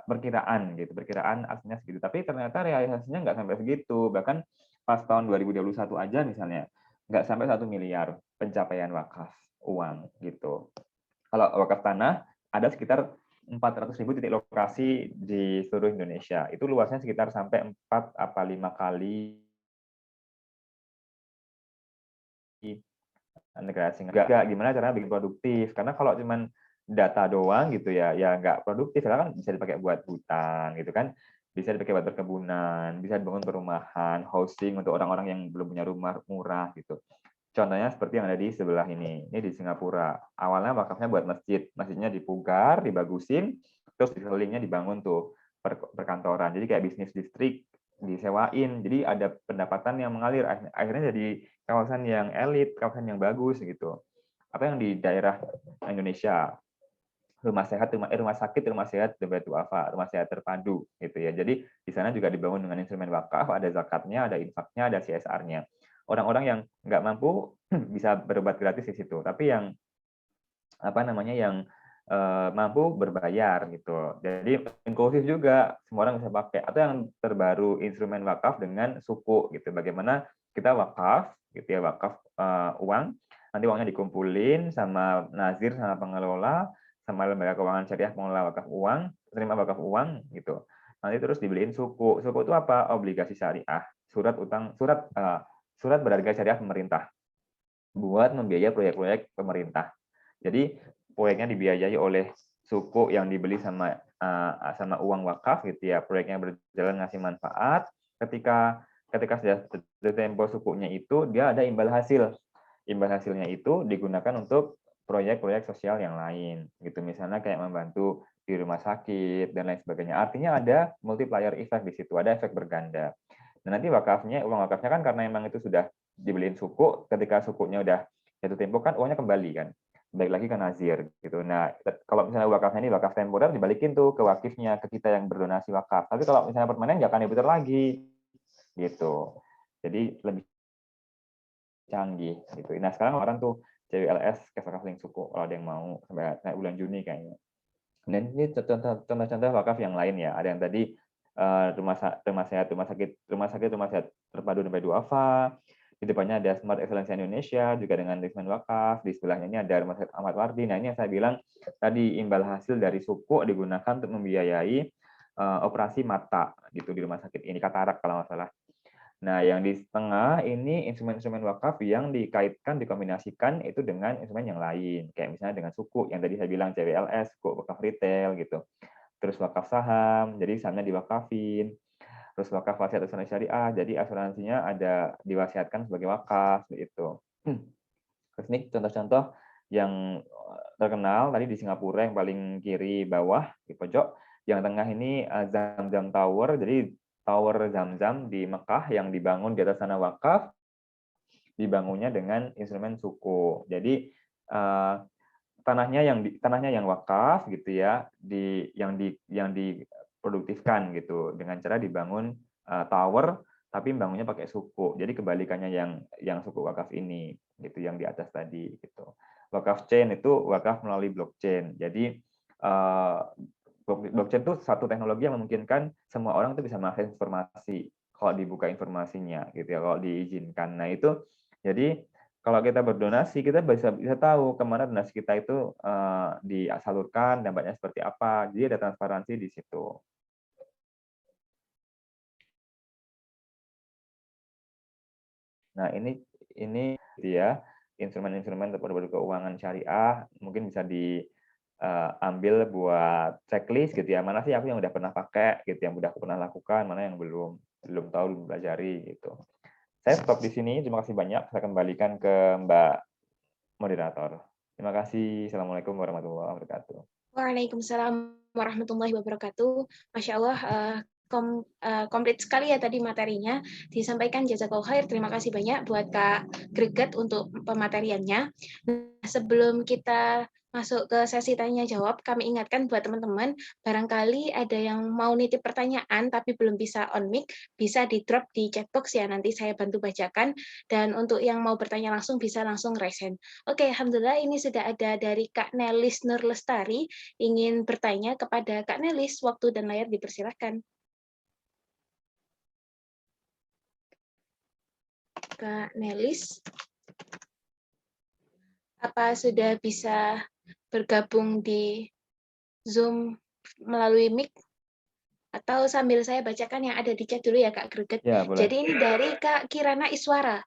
perkiraan gitu, perkiraan aslinya segitu. Tapi ternyata realisasinya nggak sampai segitu. Bahkan pas tahun 2021 aja misalnya, nggak sampai 1 miliar pencapaian wakaf uang gitu. Kalau wakaf tanah ada sekitar 400.000 titik lokasi di seluruh Indonesia. Itu luasnya sekitar sampai 4 apa 5 kali negara asing. Enggak, gimana caranya bikin produktif? Karena kalau cuman data doang gitu ya, ya nggak produktif. Karena kan bisa dipakai buat hutan gitu kan, bisa dipakai buat perkebunan, bisa dibangun perumahan, housing untuk orang-orang yang belum punya rumah murah gitu. Contohnya seperti yang ada di sebelah ini di Singapura. Awalnya wakafnya buat masjid, masjidnya dipugar, dibagusin, terus di sekelilingnya dibangun tuh perkantoran. Jadi kayak bisnis distrik disewain, jadi ada pendapatan yang mengalir. Akhirnya jadi kawasan yang elit, kawasan yang bagus gitu. Apa yang di daerah Indonesia, rumah sakit, rumah sehat Debat Wafa, rumah sehat terpadu gitu ya. Jadi di sana juga dibangun dengan instrumen wakaf, ada zakatnya, ada infaknya, ada CSR-nya. Orang-orang yang nggak mampu bisa berobat gratis di situ. Tapi yang yang mampu berbayar gitu. Jadi inklusif juga, semua orang bisa pakai. Atau yang terbaru instrumen wakaf dengan suku gitu. Bagaimana kita wakaf gitu ya, wakaf uang, nanti uangnya dikumpulin sama nazir, sama pengelola, sama lembaga keuangan syariah pengelola wakaf uang, terima wakaf uang gitu. Nanti terus dibeliin suku. Suku itu apa? Obligasi syariah, surat utang, surat berharga syariah pemerintah buat membiayai proyek-proyek pemerintah. Jadi proyeknya dibiayai oleh suku yang dibeli sama uang wakaf gitu ya. Proyeknya berjalan ngasih manfaat. Ketika sudah tempo sukunya itu, dia ada imbal hasil. Imbal hasilnya itu digunakan untuk proyek-proyek sosial yang lain gitu. Misalnya kayak membantu di rumah sakit dan lain sebagainya. Artinya ada multiplier effect di situ, ada efek berganda. Dan nanti uang wakafnya kan karena memang itu sudah dibeliin suku, ketika sukunya udah jatuh tempo kan uangnya kembali kan, balik lagi ke nazir gitu. Nah, kalau misalnya wakafnya ini wakaf temporer, dibalikin tuh ke wakifnya, ke kita yang berdonasi wakaf. Tapi kalau misalnya permanen nggak akan diputar lagi gitu. Jadi lebih canggih gitu. Nah, sekarang orang tuh CWLS, cash wakaf link suku, kalau ada yang mau sampai bulan Juni kayaknya. Dan ini contoh-contoh wakaf yang lain ya. Ada yang tadi rumah sakit terpadu Debat Duafa. Di depannya ada Smart Excellence Indonesia juga dengan Risman Wakaf. Di sebelahnya ini ada Rumah Sakit Ahmad Wardi. Nah, ini yang saya bilang tadi imbal hasil dari suku digunakan untuk membiayai operasi mata gitu di rumah sakit ini, katarak kalau nggak salah. Nah, yang di tengah ini instrumen-instrumen wakaf yang dikaitkan, dikombinasikan itu dengan instrumen yang lain. Kayak misalnya dengan suku, yang tadi saya bilang CWLS, suku wakaf retail gitu. Terus wakaf saham, jadi sahamnya diwakafin. Terus wakaf wasiat asuransi syariah, jadi asuransinya ada diwasiatkan sebagai wakaf gitu. Terus ini contoh-contoh yang terkenal tadi di Singapura yang paling kiri bawah di pojok, yang tengah ini Zamzam Tower, jadi Tower Zamzam di Mekah yang dibangun di atas tanah wakaf, dibangunnya dengan instrumen suku. Jadi tanahnya yang wakaf gitu ya, yang diproduktifkan gitu dengan cara dibangun tower tapi bangunnya pakai suku. Jadi kebalikannya yang suku wakaf ini gitu, yang di atas tadi gitu. Wakaf chain itu wakaf melalui blockchain. Jadi blockchain itu satu teknologi yang memungkinkan semua orang itu bisa mengakses informasi kalau dibuka informasinya gitu ya, kalau diizinkan. Nah, itu jadi kalau kita berdonasi, kita bisa tahu kemana donasi kita itu disalurkan, dampaknya seperti apa. Jadi ada transparansi di situ. Nah, ini dia instrumen-instrumen terpadu keuangan syariah, mungkin bisa diambil buat checklist gitu ya. Mana sih aku yang udah pernah pakai gitu, yang udah aku pernah lakukan, mana yang belum tahu, belum pelajari gitu. Saya stop di sini. Terima kasih banyak. Saya kembalikan ke Mbak moderator. Terima kasih. Assalamualaikum warahmatullahi wabarakatuh. Waalaikumsalam warahmatullahi wabarakatuh. Masya Allah, komplit sekali ya tadi materinya. Disampaikan jazakallahu khair. Terima kasih banyak buat Kak Greget untuk pemateriannya. Nah, sebelum kita masuk ke sesi tanya jawab, kami ingatkan buat teman-teman, barangkali ada yang mau nitip pertanyaan tapi belum bisa on mic, bisa di drop di chat box ya, nanti saya bantu bacakan. Dan untuk yang mau bertanya langsung bisa langsung raise hand. Oke, alhamdulillah ini sudah ada dari Kak Nelis Nur Lestari ingin bertanya kepada Kak Nelis, waktu dan layar dipersilakan. Kak Nelis, apa sudah bisa bergabung di Zoom melalui mic? Atau sambil saya bacakan yang ada di chat dulu ya Kak Greget. Ya, boleh. Jadi ini dari Kak Kirana Iswara.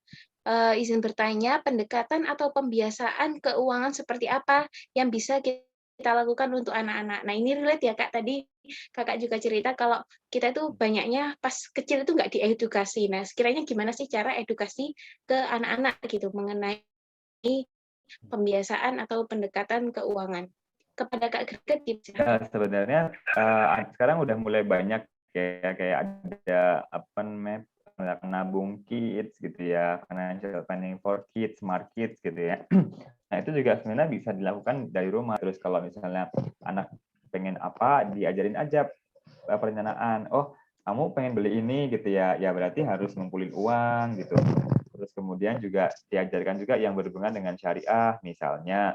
Izin bertanya, pendekatan atau pembiasaan keuangan seperti apa yang bisa kita lakukan untuk anak-anak. Nah, ini relate ya Kak, tadi Kakak juga cerita kalau kita itu banyaknya pas kecil itu nggak diedukasi. Nah, sekiranya gimana sih cara edukasi ke anak-anak gitu mengenai pembiasaan atau pendekatan keuangan? Kepada Kak Greget, Ya, sebenarnya sekarang udah mulai banyak kayak ada apa namanya nabung kids gitu ya, financial planning for kids, smart kids gitu ya. Nah itu juga sebenarnya bisa dilakukan dari rumah. Terus kalau misalnya anak pengen apa, diajarin aja perencanaan. Oh, kamu pengen beli ini gitu ya, ya berarti harus ngumpulin uang gitu. Terus kemudian juga diajarkan juga yang berhubungan dengan syariah, misalnya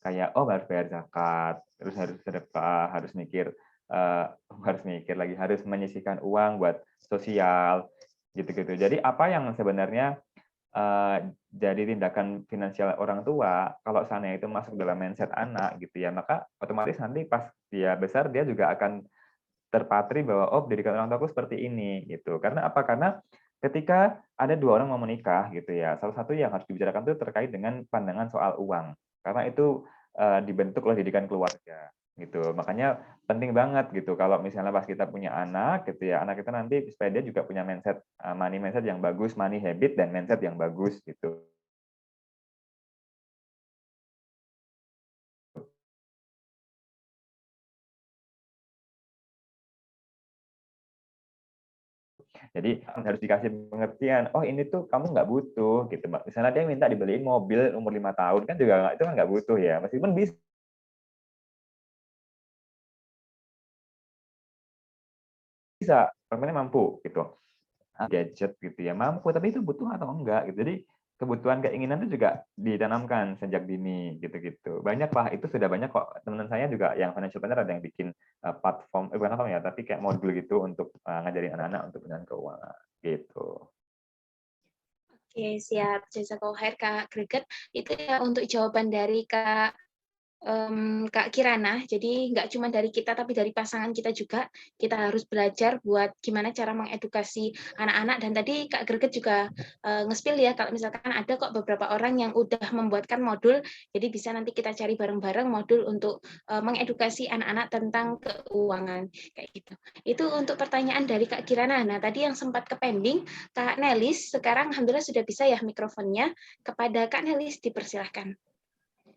kayak oh harus bayar zakat, terus harus sedekah, harus menyisihkan uang buat sosial gitu-gitu. Jadi apa yang sebenarnya jadi tindakan finansial orang tua, kalau sana itu masuk dalam mindset anak gitu ya, maka otomatis nanti pas dia besar dia juga akan terpatri bahwa oh pendidikan orang tuaku seperti ini gitu. Karena apa? Karena ketika ada dua orang mau menikah gitu ya, salah satu yang harus dibicarakan itu terkait dengan pandangan soal uang. Karena itu dibentuk oleh didikan keluarga gitu. Makanya penting banget gitu kalau misalnya pas kita punya anak gitu ya, anak kita nanti supaya dia juga punya mindset money mindset yang bagus, money habit dan mindset yang bagus gitu. Jadi harus dikasih pengertian, oh ini tuh kamu nggak butuh gitu. Misalnya dia minta dibeliin mobil umur 5 tahun kan juga itu kan nggak butuh ya, meskipun bisa, permanen mampu gitu. Gadget gitu ya mampu, tapi itu butuh atau enggak gitu. Jadi kebutuhan keinginan itu juga ditanamkan sejak dini gitu-gitu. Banyak lah, itu sudah banyak kok teman-teman saya juga yang financial planner ada yang bikin platform, bukan platform ya, tapi kayak modul gitu untuk ngajarin anak-anak untuk dengan keuangan gitu. Oke, siap. Jazakallah khair Kak Greget. Itu ya untuk jawaban dari Kak Kirana. Jadi nggak cuma dari kita, tapi dari pasangan kita juga. Kita harus belajar buat gimana cara mengedukasi anak-anak. Dan tadi Kak Greget juga nge-spill ya, kalau misalkan ada kok beberapa orang yang udah membuatkan modul, jadi bisa nanti kita cari bareng-bareng modul untuk mengedukasi anak-anak tentang keuangan. Kayak gitu. Itu untuk pertanyaan dari Kak Kirana. Nah, tadi yang sempat ke-pending, Kak Nelis, sekarang alhamdulillah sudah bisa ya mikrofonnya. Kepada Kak Nelis, dipersilahkan.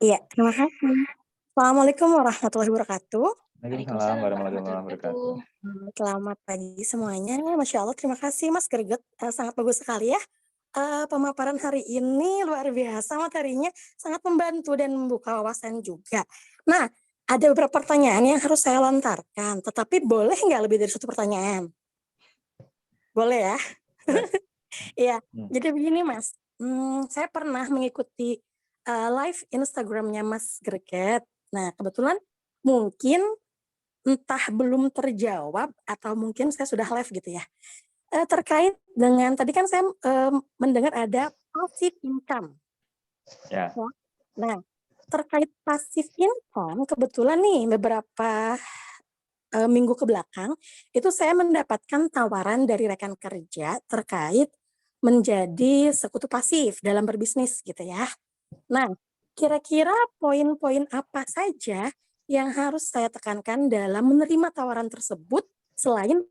Iya, terima kasih. Assalamualaikum warahmatullahi wabarakatuh. Waalaikumsalam warahmatullahi wabarakatuh. Selamat pagi semuanya. Masya Allah, terima kasih Mas Greget. Sangat bagus sekali ya. Pemaparan hari ini luar biasa, materinya sangat membantu dan membuka wawasan juga. Nah, ada beberapa pertanyaan yang harus saya lontarkan, tetapi boleh nggak lebih dari satu pertanyaan? Boleh ya? Iya, jadi begini Mas, saya pernah mengikuti live Instagramnya Mas Greget. Nah, kebetulan mungkin entah belum terjawab atau mungkin saya sudah live gitu ya. Terkait dengan tadi kan saya mendengar ada passive income. Ya. Nah, terkait passive income, kebetulan nih beberapa minggu ke belakang itu saya mendapatkan tawaran dari rekan kerja terkait menjadi sekutu pasif dalam berbisnis gitu ya. Nah, kira-kira poin-poin apa saja yang harus saya tekankan dalam menerima tawaran tersebut selain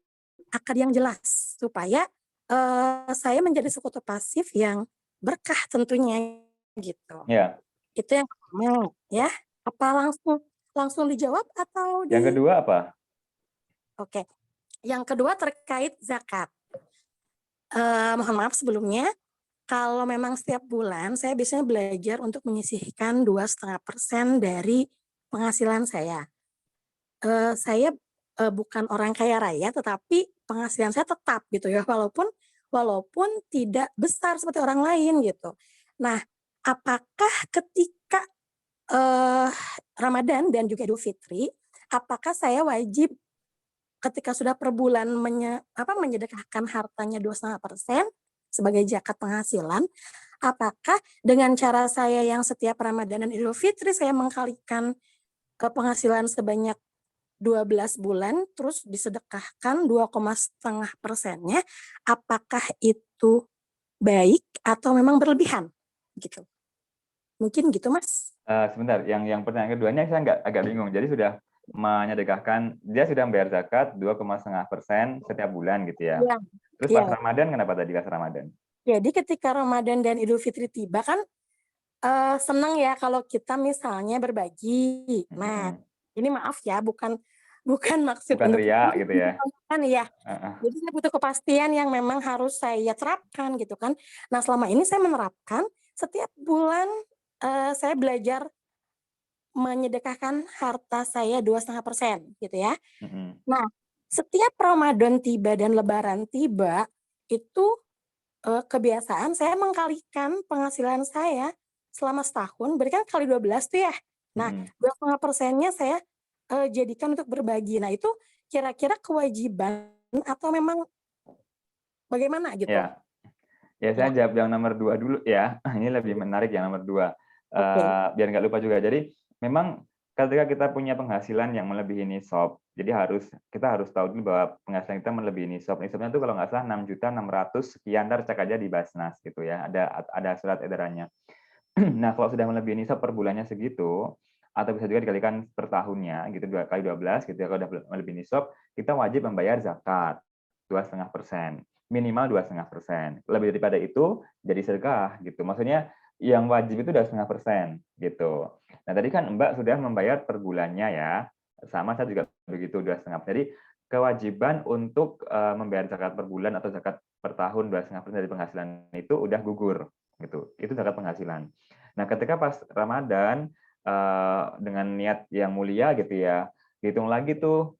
akad yang jelas supaya saya menjadi sekutu pasif yang berkah tentunya gitu. Ya. Itu yang pertama ya. Apa langsung dijawab atau Yang kedua apa? Oke. Yang kedua terkait zakat. Mohon maaf sebelumnya, kalau memang setiap bulan saya biasanya belajar untuk menyisihkan 2,5% dari penghasilan saya. Saya bukan orang kaya raya, tetapi penghasilan saya tetap gitu ya, walaupun tidak besar seperti orang lain gitu. Nah, apakah ketika Ramadan dan juga Idul Fitri, apakah saya wajib ketika sudah per bulan menyedekahkan hartanya 2,5% sebagai zakat penghasilan, apakah dengan cara saya yang setiap Ramadan dan Idul Fitri saya mengkalikan penghasilan sebanyak 12 bulan terus disedekahkan 2,5%-nya, apakah itu baik atau memang berlebihan gitu? Mungkin gitu Mas. Sebentar, yang pertanyaan keduanya saya agak bingung. Jadi sudah menyedekahkan, dia sudah membayar zakat 2,5% setiap bulan gitu ya. Ya. Terus pas Ramadan kenapa tadi pas Ramadan? Jadi ketika Ramadan dan Idul Fitri tiba kan senang ya kalau kita misalnya berbagi. Nah, ini maaf ya bukan bukan maksud Bukan untuk ria gitu ya? kan ya. Heeh. Jadi saya butuh kepastian yang memang harus saya terapkan gitu kan. Nah, selama ini saya menerapkan setiap bulan, saya belajar menyedekahkan harta saya 2,5% gitu ya. Mhm. Nah, setiap Ramadan tiba dan Lebaran tiba, itu, kebiasaan saya mengkalikan penghasilan saya selama setahun, berarti kan kali 12 tuh ya. Nah, Mhm. 2,5%-nya saya, jadikan untuk berbagi. Nah, itu kira-kira kewajiban atau memang bagaimana gitu? Ya. Ya, saya Ya, jawab yang nomor 2 dulu ya. Ini lebih menarik yang nomor 2, oke. biar nggak lupa juga. Jadi memang ketika kita punya penghasilan yang melebihi nisab, jadi kita harus tahu dulu bahwa penghasilan kita melebihi nisab. Nisabnya itu kalau nggak salah 6.600.000 sekian, entar cek aja di Basnas gitu ya, ada surat edarannya. Nah, kalau sudah melebihi nisab per bulannya segitu, atau bisa juga dikalikan per tahunnya gitu, 2 kali 12 gitu ya, kalau udah melebihi nisab, kita wajib membayar zakat 2,5%, minimal 2,5%. Lebih daripada itu jadi sedekah gitu. Maksudnya yang wajib itu 2,5% gitu. Nah, tadi kan Mbak sudah membayar per bulannya ya, sama saya juga begitu 2,5. Jadi kewajiban untuk membayar zakat per bulan atau zakat per tahun 2,5% dari penghasilan itu udah gugur gitu. Itu zakat penghasilan. Nah, ketika pas Ramadan dengan niat yang mulia gitu ya, dihitung lagi tuh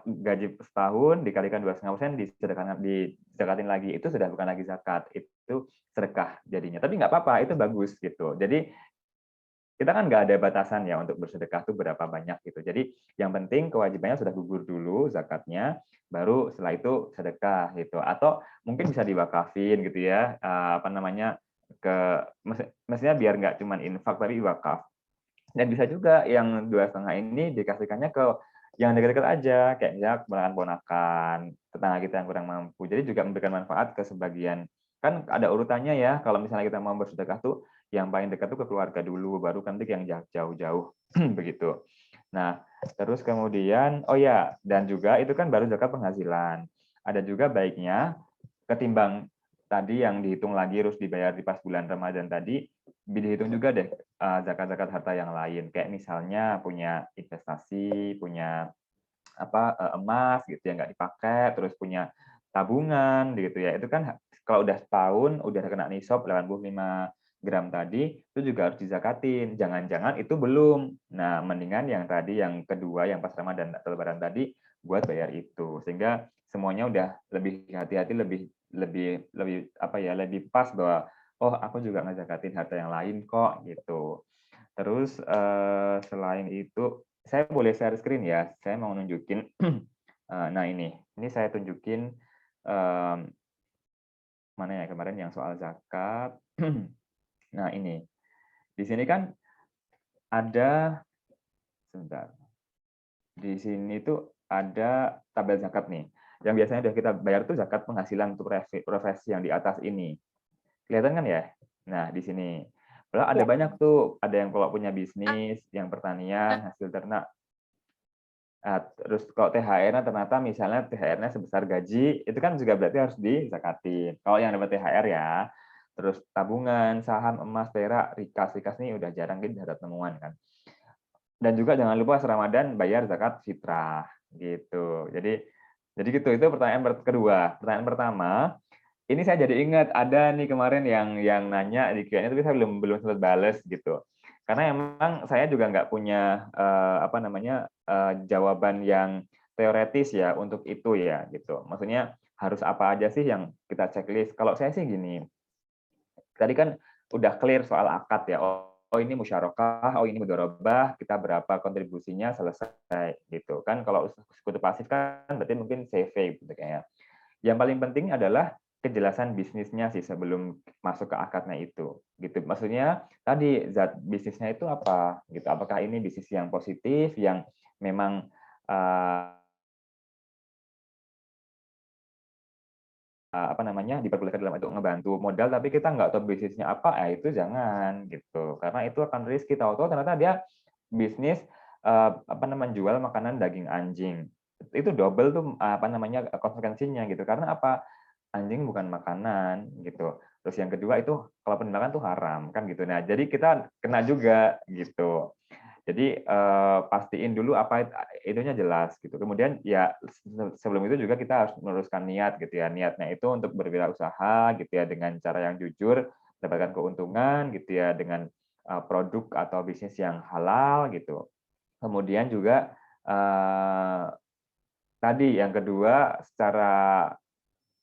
gaji setahun dikalikan 2,5% dizakatin lagi, itu sudah bukan lagi zakat, itu sedekah jadinya. Tapi nggak apa-apa, itu bagus gitu. Jadi kita kan nggak ada batasan ya untuk bersedekah tuh berapa banyak gitu. Jadi yang penting kewajibannya sudah gugur dulu zakatnya, baru setelah itu sedekah gitu. Atau mungkin bisa diwakafin gitu ya, apa namanya, ke mestinya biar nggak cuma infak tapi wakaf. Dan bisa juga yang 2,5 ini dikasihkannya ke yang dekat-dekat aja, kayak misalnya keponakan-ponakan, tetangga kita yang kurang mampu. Jadi juga memberikan manfaat ke sebagian. Kan ada urutannya ya, kalau misalnya kita mau bersedekah tuh, yang paling dekat tuh ke keluarga dulu, baru nanti yang jauh-jauh, begitu. Nah, terus kemudian, oh ya, dan juga itu kan baru zakat penghasilan. Ada juga baiknya, ketimbang tadi yang dihitung lagi harus dibayar di pas bulan Ramadan tadi, dihitung juga deh zakat-zakat harta yang lain, kayak misalnya punya investasi, punya emas gitu ya nggak dipakai, terus punya tabungan gitu ya, itu kan kalau udah setahun udah kena nisab 85 gram tadi, itu juga harus dizakatin. Jangan-jangan itu belum. Nah, mendingan yang tadi yang kedua yang pas Ramadan atau Lebaran tadi buat bayar itu, sehingga semuanya udah lebih hati-hati, lebih lebih lebih apa ya, lebih pas bahwa oh aku juga ngezakatin harta yang lain kok gitu. Terus selain itu saya boleh share screen ya, saya mau nunjukin. Nah ini saya tunjukin mana ya kemarin yang soal zakat. Nah ini di sini kan ada sebentar. Di sini tuh ada tabel zakat nih. Yang biasanya udah kita bayar tuh zakat penghasilan untuk profesi yang di atas ini. Kelihatan kan ya? Nah, di sini. Padahal ada Ya, banyak tuh, ada yang kalau punya bisnis, yang pertanian, hasil ternak. Nah, terus kalau THR-nya ternyata misalnya THR-nya sebesar gaji, itu kan juga berarti harus dizakatin. Kalau yang dapat THR ya, terus tabungan, saham, emas, perak, rikas ini udah jarang kita ada temuan kan. Dan juga jangan lupa Ramadan bayar zakat fitrah gitu. Jadi gitu, itu pertanyaan kedua. Pertanyaan pertama, ini saya jadi ingat ada nih kemarin yang nanya di Q&A tapi saya belum sempat bales gitu. Karena emang saya juga nggak punya apa namanya jawaban yang teoretis ya untuk itu ya gitu. Maksudnya harus apa aja sih yang kita checklist? Kalau saya sih gini, tadi kan udah clear soal akad ya. Oh ini musyarakah, oh ini mudharabah, kita berapa kontribusinya selesai gitu kan. Kalau sekutu pasif kan berarti mungkin CV gitu kayak. Yang paling penting adalah kejelasan bisnisnya sih sebelum masuk ke akadnya itu gitu. Maksudnya tadi zat bisnisnya itu apa gitu. Apakah ini bisnis yang positif yang memang apa namanya diperbolehkan dalam untuk ngebantu modal tapi kita nggak tahu bisnisnya apa, ya itu jangan gitu. Karena itu akan riski, tahu-tahu ternyata dia bisnis apa namanya jual makanan daging anjing. Itu double tuh apa namanya konsekuensinya gitu. Karena apa? Anjing bukan makanan gitu. Terus yang kedua itu kalau penindakan tuh haram kan gitu. Nah, jadi kita kena juga gitu. Jadi pastiin dulu apa itunya jelas gitu. Kemudian ya sebelum itu juga kita harus meluruskan niat gitu ya. Niatnya itu untuk berwirausaha gitu ya dengan cara yang jujur, mendapatkan keuntungan gitu ya dengan produk atau bisnis yang halal gitu. Kemudian juga tadi yang kedua secara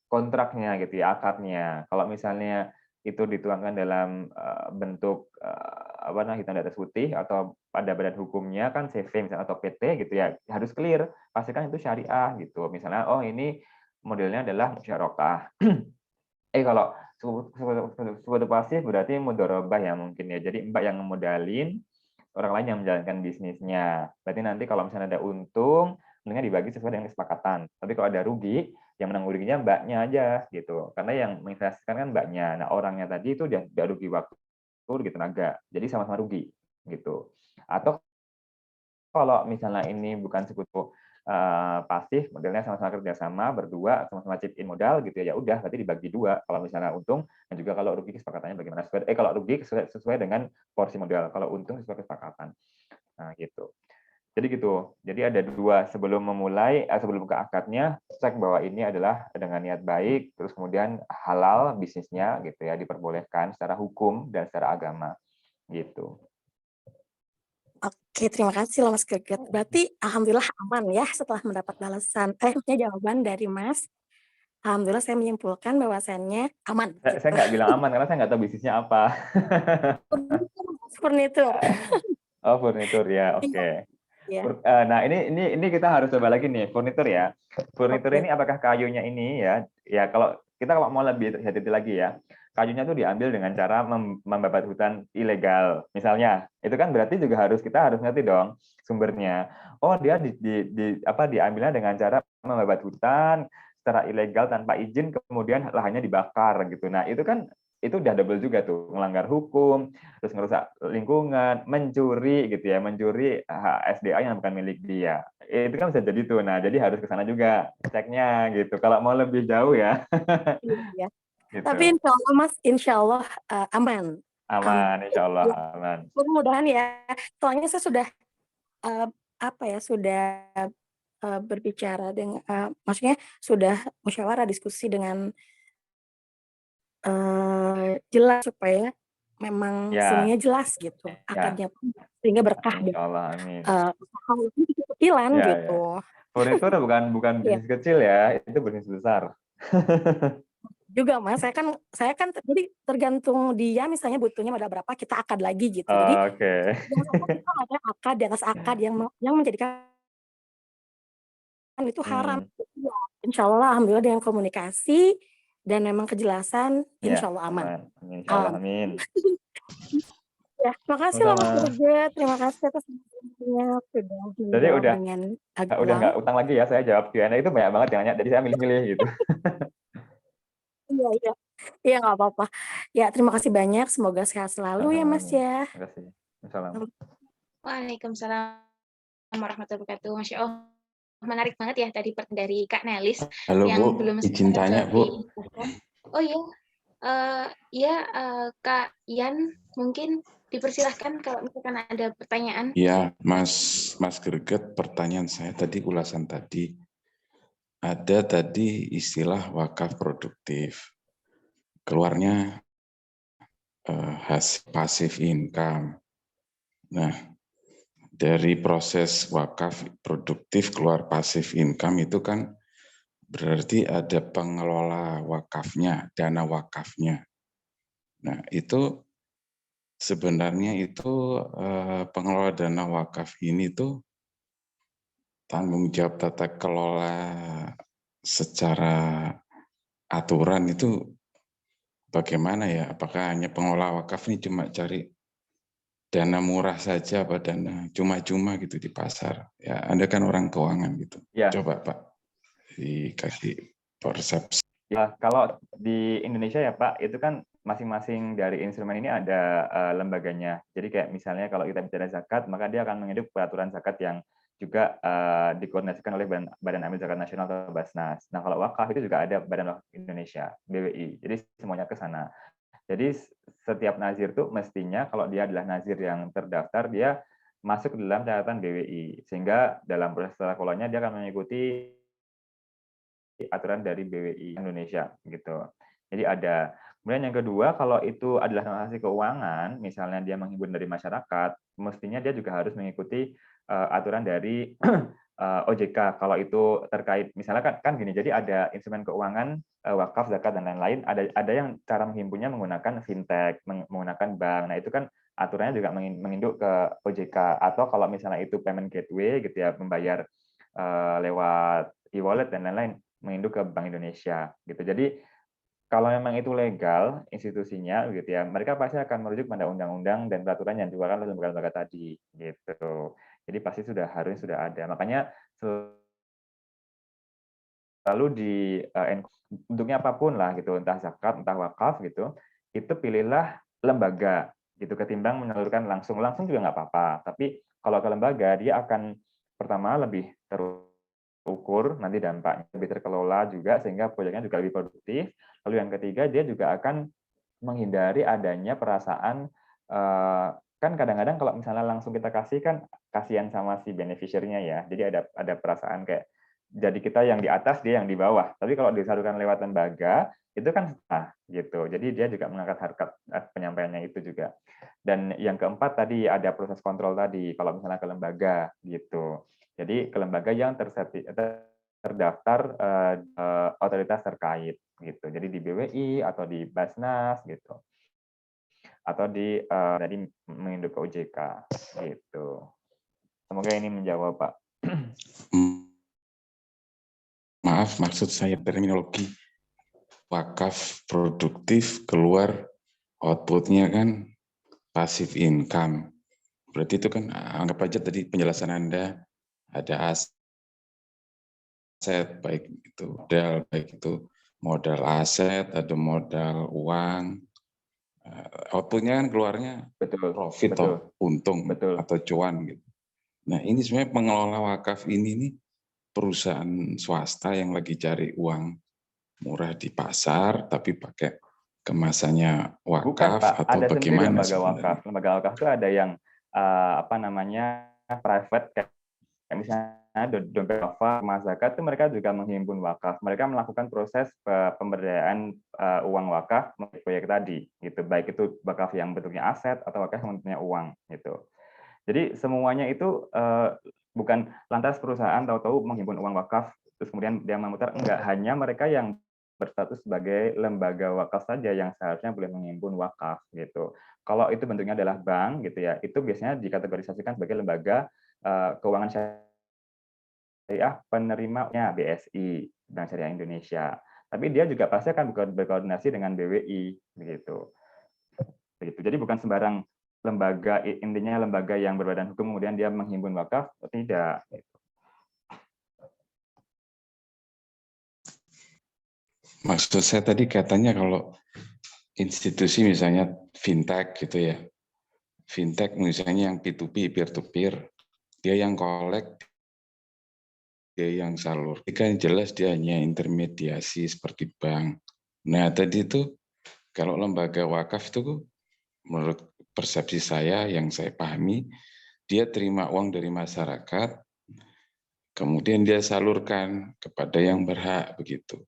kontraknya gitu ya, akadnya. Kalau misalnya itu dituangkan dalam bentuk hitam di atas putih atau pada badan hukumnya kan CV misalnya atau PT gitu ya, harus clear, pastikan itu syariah gitu. Misalnya oh ini modelnya adalah musyarakah. Kalau sekutu pasif berarti mudharabah ya mungkin ya. Jadi Mbak yang ngemodalin, orang lain yang menjalankan bisnisnya. Berarti nanti kalau misalnya ada untung, mendingan dibagi sesuai dengan kesepakatan. Tapi kalau ada rugi, yang menang ruginya Mbaknya aja gitu. Karena yang menginvestasikan kan Mbaknya. Nah, orangnya tadi itu udah rugi waktu, rugi tenaga. Jadi sama-sama rugi gitu. Atau kalau misalnya ini bukan sekutu pasif, modelnya sama-sama kerjasama berdua, sama-sama chip in modal gitu ya udah berarti dibagi dua. Kalau misalnya untung dan juga kalau rugi kesepakatannya bagaimana? Kalau rugi sesuai dengan porsi modal, kalau untung sesuai kesepakatan. Nah gitu. Jadi gitu. Jadi ada dua sebelum memulai, sebelum buka akadnya cek bahwa ini adalah dengan niat baik, terus kemudian halal bisnisnya gitu ya diperbolehkan secara hukum dan secara agama gitu. Oke, terima kasih loh Mas Greget. Berarti alhamdulillah aman ya setelah mendapat jawaban dari Mas. Alhamdulillah saya menyimpulkan bahwasannya aman Saya gitu. nggak bilang aman karena saya nggak tahu bisnisnya apa. Furnitur. Oh furnitur ya, oke. Ya, Nah ini kita harus coba lagi nih furnitur ya. Furnitur oke. ini apakah kayunya ini ya? Ya kalau kita mau lebih hati-hati lagi ya, kayunya tuh diambil dengan cara membabat hutan ilegal. Misalnya, itu kan berarti juga kita harus ngerti dong sumbernya. Oh dia diambilnya dengan cara membabat hutan secara ilegal tanpa izin, kemudian lahannya dibakar gitu. Nah itu udah double juga tuh, melanggar hukum, terus ngerusak lingkungan, mencuri gitu ya, mencuri SDA yang bukan milik dia. Itu kan bisa jadi tuh. Nah, jadi harus ke sana juga ceknya gitu. Kalau mau lebih jauh ya. Iya. Tapi Gitu. insya Allah Mas, insya Allah aman. Aman, insya Allah Ya, aman. mudah-mudahan ya. Soalnya saya sudah sudah berbicara dengan, maksudnya sudah musyawarah diskusi dengan jelas supaya memang Ya, semuanya jelas gitu, ya, akadnya pun sehingga berkah dan, insya Allah amin. usaha itu kecil-kecilan Ya, ya. gitu. Furnitur bukan Iya, bisnis kecil ya, itu bisnis besar. juga Mas, saya kan jadi tergantung dia misalnya butuhnya modal berapa, kita akad lagi gitu. Jadi Oke. jangan sampai kita ada akad di atas akad yang menjadikan itu haram. Hmm, Iya, insyaallah alhamdulillah dengan komunikasi dan memang kejelasan, ya, insyaallah aman. aman. Insya Allah amin. Ya, makasih loh Mas Sama-sama. Greget, terima kasih atas informasinya, sudah Jadi menjawab udah dengan udah gamblang. nggak utang lagi ya, saya jawab Q&A itu banyak banget yang nanya, jadi saya milih-milih gitu. Iya iya. Iya, nggak apa-apa. Ya, terima kasih banyak, semoga sehat selalu ya Sama-sama Mas amin. ya. Terima kasih. Wassalam. Waalaikumsalam warahmatullahi wabarakatuh. Masya Allah, menarik banget ya tadi dari Kak Nelis Halo Bu, yang belum izin sempat tanya Bu. dijelaskan. Oh iya, Kak Ian, mungkin dipersilahkan kalau misalkan ada pertanyaan. Ya, Mas Greget, pertanyaan saya tadi, ulasan tadi. Ada tadi istilah wakaf produktif. Keluarnya hasil passive income. Nah, dari proses wakaf produktif keluar passive income itu kan berarti ada pengelola wakafnya, dana wakafnya. Nah, itu sebenarnya itu pengelola dana wakaf ini tuh tanggung jawab tata kelola secara aturan itu bagaimana ya? Apakah hanya pengelola wakaf ini cuma cari dana murah saja apa dana cuma-cuma gitu di pasar? Ya, Anda kan orang keuangan gitu. Ya, Coba Pak dikasih persepsi. ya kalau di Indonesia ya Pak, itu kan masing-masing dari instrumen ini ada lembaganya. Jadi kayak misalnya kalau kita bicara zakat, maka dia akan menghidup peraturan zakat yang juga dikoordinasikan oleh Badan Amil Zakat Nasional atau Basnas. Nah kalau wakaf itu juga ada Badan Wakaf Indonesia, BWI. Jadi semuanya ke sana. Jadi setiap nazir tuh mestinya kalau dia adalah nazir yang terdaftar, dia masuk ke dalam catatan BWI, sehingga dalam proses tata kelolanya dia akan mengikuti aturan dari BWI Indonesia gitu. Jadi ada. Kemudian yang kedua, kalau itu adalah transaksi keuangan, misalnya dia menghimpun dari masyarakat, mestinya dia juga harus mengikuti aturan dari OJK. Kalau itu terkait, misalnya kan gini, jadi ada instrumen keuangan, wakaf, zakat dan lain-lain. Ada yang cara menghimpunnya menggunakan fintech, menggunakan bank. Nah itu kan aturannya juga menginduk ke OJK. Atau kalau misalnya itu payment gateway gitu ya, membayar lewat e-wallet dan lain-lain, menginduk ke Bank Indonesia gitu. Jadi kalau memang itu legal institusinya gitu ya, mereka pasti akan merujuk pada undang-undang dan peraturan yang dikeluarkan oleh lembaga-lembaga tadi gitu. Jadi pasti harusnya sudah ada. Makanya selalu di bentuknya apapun lah gitu, entah zakat, entah wakaf gitu, itu pilihlah lembaga gitu ketimbang menyalurkan langsung. Langsung juga nggak apa-apa, tapi kalau ke lembaga dia akan pertama lebih terukur nanti dampaknya, lebih terkelola juga sehingga proyeknya juga lebih produktif. Lalu yang ketiga dia juga akan menghindari adanya perasaan kan kadang-kadang kalau misalnya langsung kita kasih kan kasihan sama si beneficiary-nya ya. Jadi ada perasaan kayak jadi kita yang di atas dia yang di bawah. Tapi kalau disalurkan lewat lembaga itu kan sah gitu. Jadi dia juga mengangkat harkat penyampaiannya itu juga. Dan yang keempat tadi ada proses kontrol tadi kalau misalnya ke lembaga gitu. Jadi ke lembaga yang terdaftar otoritas terkait gitu. Jadi di BWI atau di Basnas gitu. Atau di tadi menginduk ke OJK gitu. Semoga ini menjawab, Pak. Maaf, maksud saya terminologi wakaf produktif keluar outputnya kan passive income. Berarti itu kan anggap aja tadi penjelasan Anda ada aset, baik itu modal aset, ada modal uang. Outputnya kan keluarnya profit atau untung atau cuan gitu. Nah ini sebenarnya pengelola wakaf ini nih perusahaan swasta yang lagi cari uang murah di pasar tapi pakai kemasannya wakaf. Bukan, Pak. Atau ada bagaimana lembaga wakaf. Lembaga wakaf itu ada yang private kayak misalnya dompet wakaf, Mas Zakat itu mereka juga menghimpun wakaf. Mereka melakukan proses pemberdayaan uang wakaf melalui proyek tadi gitu. Baik itu wakaf yang bentuknya aset atau wakaf yang bentuknya uang gitu. Jadi semuanya itu bukan lantas perusahaan tahu-tahu menghimpun uang wakaf terus kemudian dia memutar, enggak, hanya mereka yang berstatus sebagai lembaga wakaf saja yang seharusnya boleh menghimpun wakaf gitu. Kalau itu bentuknya adalah bank gitu ya, itu biasanya dikategorisasikan sebagai lembaga keuangan syariah penerimanya BSI, Bank Syariah Indonesia. Tapi dia juga pasti akan berkoordinasi dengan BWI begitu. Jadi bukan sembarang lembaga, intinya lembaga yang berbadan hukum kemudian dia menghimpun wakaf, tidak. Maksud saya tadi katanya kalau institusi misalnya fintech gitu ya, fintech misalnya yang P2P, peer-to-peer, dia yang collect, dia yang salur. Kan jelas dia hanya intermediasi seperti bank. Nah tadi itu kalau lembaga wakaf itu menurut persepsi saya yang saya pahami, dia terima uang dari masyarakat, kemudian dia salurkan kepada yang berhak begitu.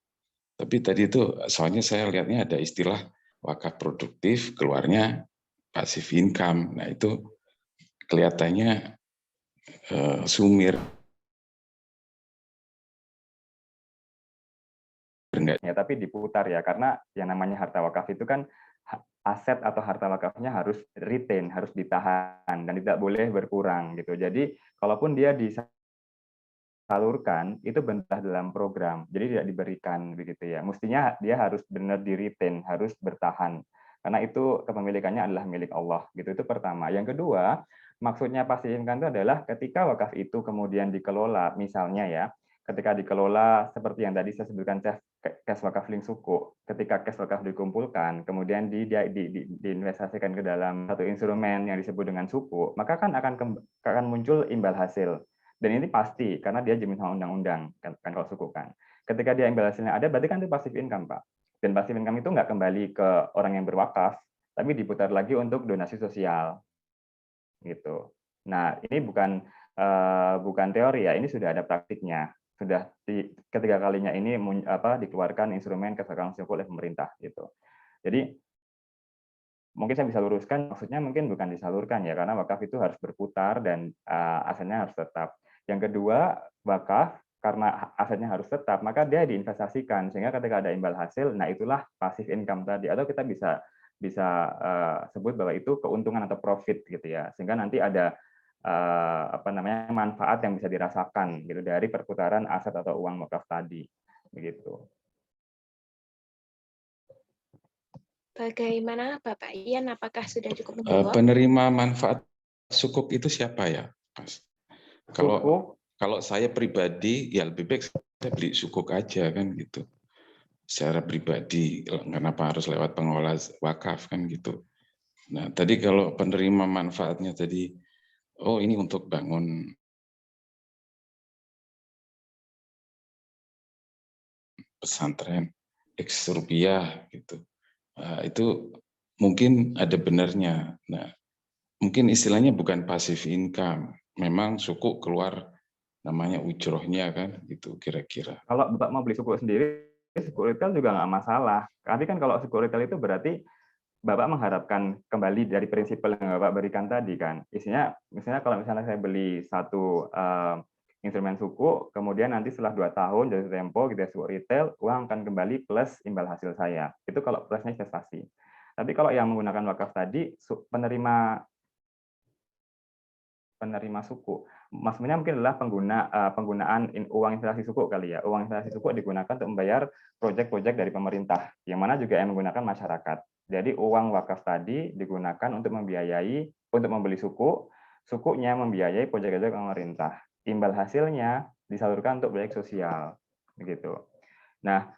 Tapi tadi itu soalnya saya lihatnya ada istilah wakaf produktif, keluarnya passive income. Nah itu kelihatannya sumir. Ya, tapi diputar ya, karena yang namanya harta wakaf itu kan aset atau harta wakafnya harus retain, harus ditahan dan tidak boleh berkurang gitu. Jadi kalaupun dia disalurkan itu benar dalam program, jadi tidak diberikan begitu ya. Mestinya dia harus benar di retain, harus bertahan karena itu kepemilikannya adalah milik Allah gitu. Itu pertama. Yang kedua, maksudnya passive income itu adalah ketika wakaf itu kemudian dikelola, misalnya ya, ketika dikelola seperti yang tadi saya sebutkan cash wakaf link suku, ketika cash wakaf dikumpulkan, kemudian diinvestasikan ke dalam satu instrumen yang disebut dengan suku, maka kan akan muncul imbal hasil. Dan ini pasti, karena dia jamin sama undang-undang, kan kalau suku kan. Ketika dia imbal hasilnya ada, berarti kan itu passive income, Pak. Dan passive income itu nggak kembali ke orang yang berwakaf, tapi diputar lagi untuk donasi sosial. Gitu. Nah, ini bukan teori ya, ini sudah ada praktiknya. Sudah ketiga kalinya ini dikeluarkan instrumen kesetaraan sukuk oleh pemerintah gitu. Jadi mungkin saya bisa luruskan, maksudnya mungkin bukan disalurkan ya, karena wakaf itu harus berputar dan asetnya harus tetap. Yang kedua, wakaf karena asetnya harus tetap, maka dia diinvestasikan sehingga ketika ada imbal hasil, nah itulah passive income tadi, atau kita bisa sebut bahwa itu keuntungan atau profit gitu ya, sehingga nanti ada manfaat yang bisa dirasakan gitu dari perputaran aset atau uang wakaf tadi, begitu. Bagaimana Bapak Ian, apakah sudah cukup menjawab? Penerima manfaat sukuk itu siapa ya, Mas? Kalau saya pribadi ya lebih baik saya beli sukuk aja kan gitu. Secara pribadi, kenapa harus lewat pengelola wakaf kan gitu. Nah, tadi kalau penerima manfaatnya tadi, oh ini untuk bangun pesantren X rupiah gitu. Nah, itu mungkin ada benarnya. Nah, mungkin istilahnya bukan passive income. Memang suku keluar namanya ujrohnya kan gitu kira-kira. Kalau Bapak mau beli suku sendiri, suku retail juga nggak masalah. Tapi kan kalau suku retail itu berarti Bapak mengharapkan kembali dari prinsip yang Bapak berikan tadi kan. Misalnya kalau misalnya saya beli satu instrumen suku, kemudian nanti setelah 2 tahun jatuh tempo gitu ya, suku retail, uang akan kembali plus imbal hasil saya. Itu kalau plusnya investasi. Tapi kalau yang menggunakan wakaf tadi, penerima suku. Maksudnya mungkin adalah penggunaan uang investasi suku kali ya. Uang investasi suku digunakan untuk membayar proyek-proyek dari pemerintah, yang mana juga yang menggunakan masyarakat. Jadi uang wakaf tadi digunakan untuk membeli suku, sukunya membiayai proyek-proyek pemerintah. Imbal hasilnya disalurkan untuk proyek sosial, begitu. Nah,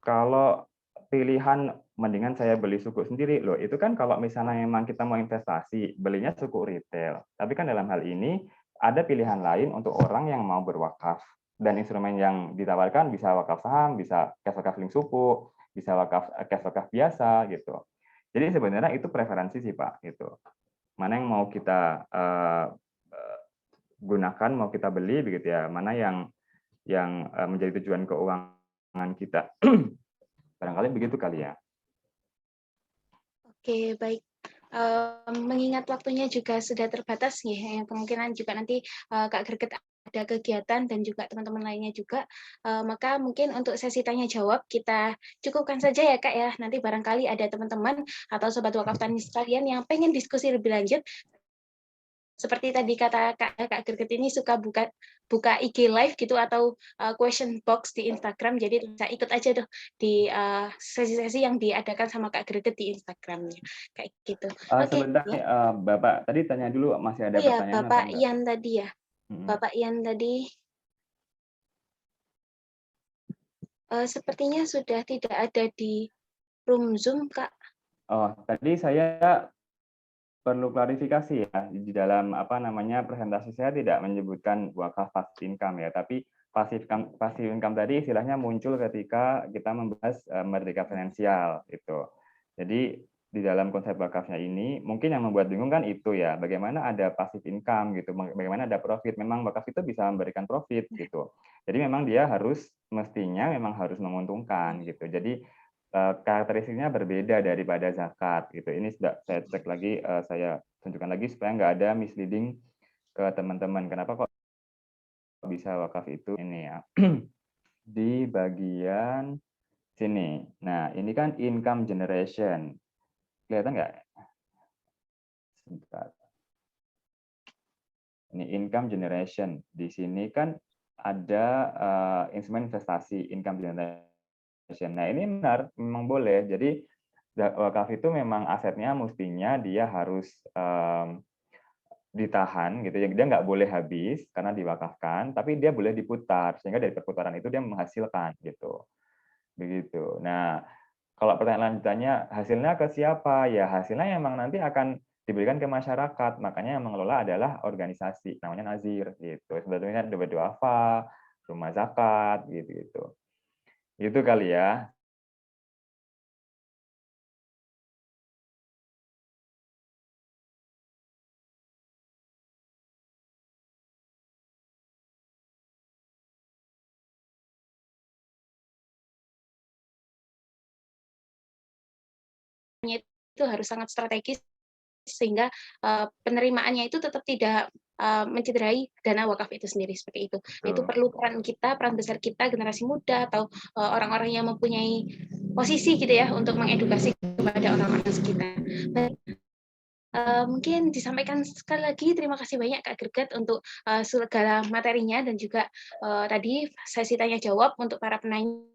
kalau pilihan mendingan saya beli suku sendiri loh, itu kan kalau misalnya memang kita mau investasi, belinya suku retail. Tapi kan dalam hal ini ada pilihan lain untuk orang yang mau berwakaf, dan instrumen yang ditawarkan bisa wakaf saham, bisa cash wakaf link suku, bisa cash wakaf biasa gitu. Jadi sebenarnya itu preferensi sih Pak gitu. Mana yang mau kita gunakan, mau kita beli begitu ya, mana yang menjadi tujuan keuangan kita. Barangkali begitu kali ya. Oke, baik. Mengingat waktunya juga sudah terbatas, ya, yang kemungkinan juga nanti Kak Greget ada kegiatan dan juga teman-teman lainnya juga, maka mungkin untuk sesi tanya jawab kita cukupkan saja ya Kak ya. Nanti barangkali ada teman-teman atau sobat wakaf tani sekalian yang pengen diskusi lebih lanjut. Seperti tadi kata Kak Greget ini suka buka IG live gitu atau question box di Instagram, jadi bisa ikut aja tuh di sesi-sesi yang diadakan sama Kak Greget di Instagramnya, kayak gitu. Oke. Sebentar nih, Bapak tadi tanya dulu masih ada Oh ya, pertanyaan atau Bapak enggak? Ian tadi ya. Bapak Ian tadi sepertinya sudah tidak ada di room Zoom, Kak. Oh, tadi saya perlu klarifikasi ya, di dalam presentasi saya tidak menyebutkan wakaf passive income ya, tapi passive income tadi istilahnya muncul ketika kita membahas merdeka finansial itu. Jadi di dalam konsep wakafnya ini mungkin yang membuat bingung kan itu ya, bagaimana ada passive income gitu, bagaimana ada profit. Memang wakaf itu bisa memberikan profit gitu. Jadi memang dia mestinya memang harus menguntungkan gitu. Jadi karakteristiknya berbeda daripada zakat gitu. Ini sudah saya cek lagi, saya tunjukkan lagi supaya nggak ada misleading ke teman-teman. Kenapa kok bisa wakaf itu ini ya? Di bagian sini. Nah, ini kan income generation. Kelihatan nggak? Sebentar. Ini income generation. Di sini kan ada instrumen investasi income generation. Nah, ini benar, memang boleh. Jadi wakaf itu memang asetnya mestinya dia harus ditahan gitu ya, dia nggak boleh habis karena diwakafkan, tapi dia boleh diputar sehingga dari perputaran itu dia menghasilkan gitu, begitu. Nah, kalau pertanyaan lanjutannya hasilnya ke siapa? Ya hasilnya memang nanti akan diberikan ke masyarakat, makanya yang mengelola adalah organisasi namanya Nazir gitu. Sebetulnya ada Duafa, Rumah Zakat gitu. Itu kali ya. itu harus sangat strategis sehingga penerimaannya itu tetap tidak mencederai dana wakaf itu sendiri, seperti itu. Itu perlu peran kita, peran besar kita, generasi muda atau orang-orang yang mempunyai posisi gitu ya untuk mengedukasi kepada orang-orang sekitar. Baik, mungkin disampaikan sekali lagi terima kasih banyak Kak Greget untuk segala materinya dan juga tadi sesi tanya jawab untuk para penanya.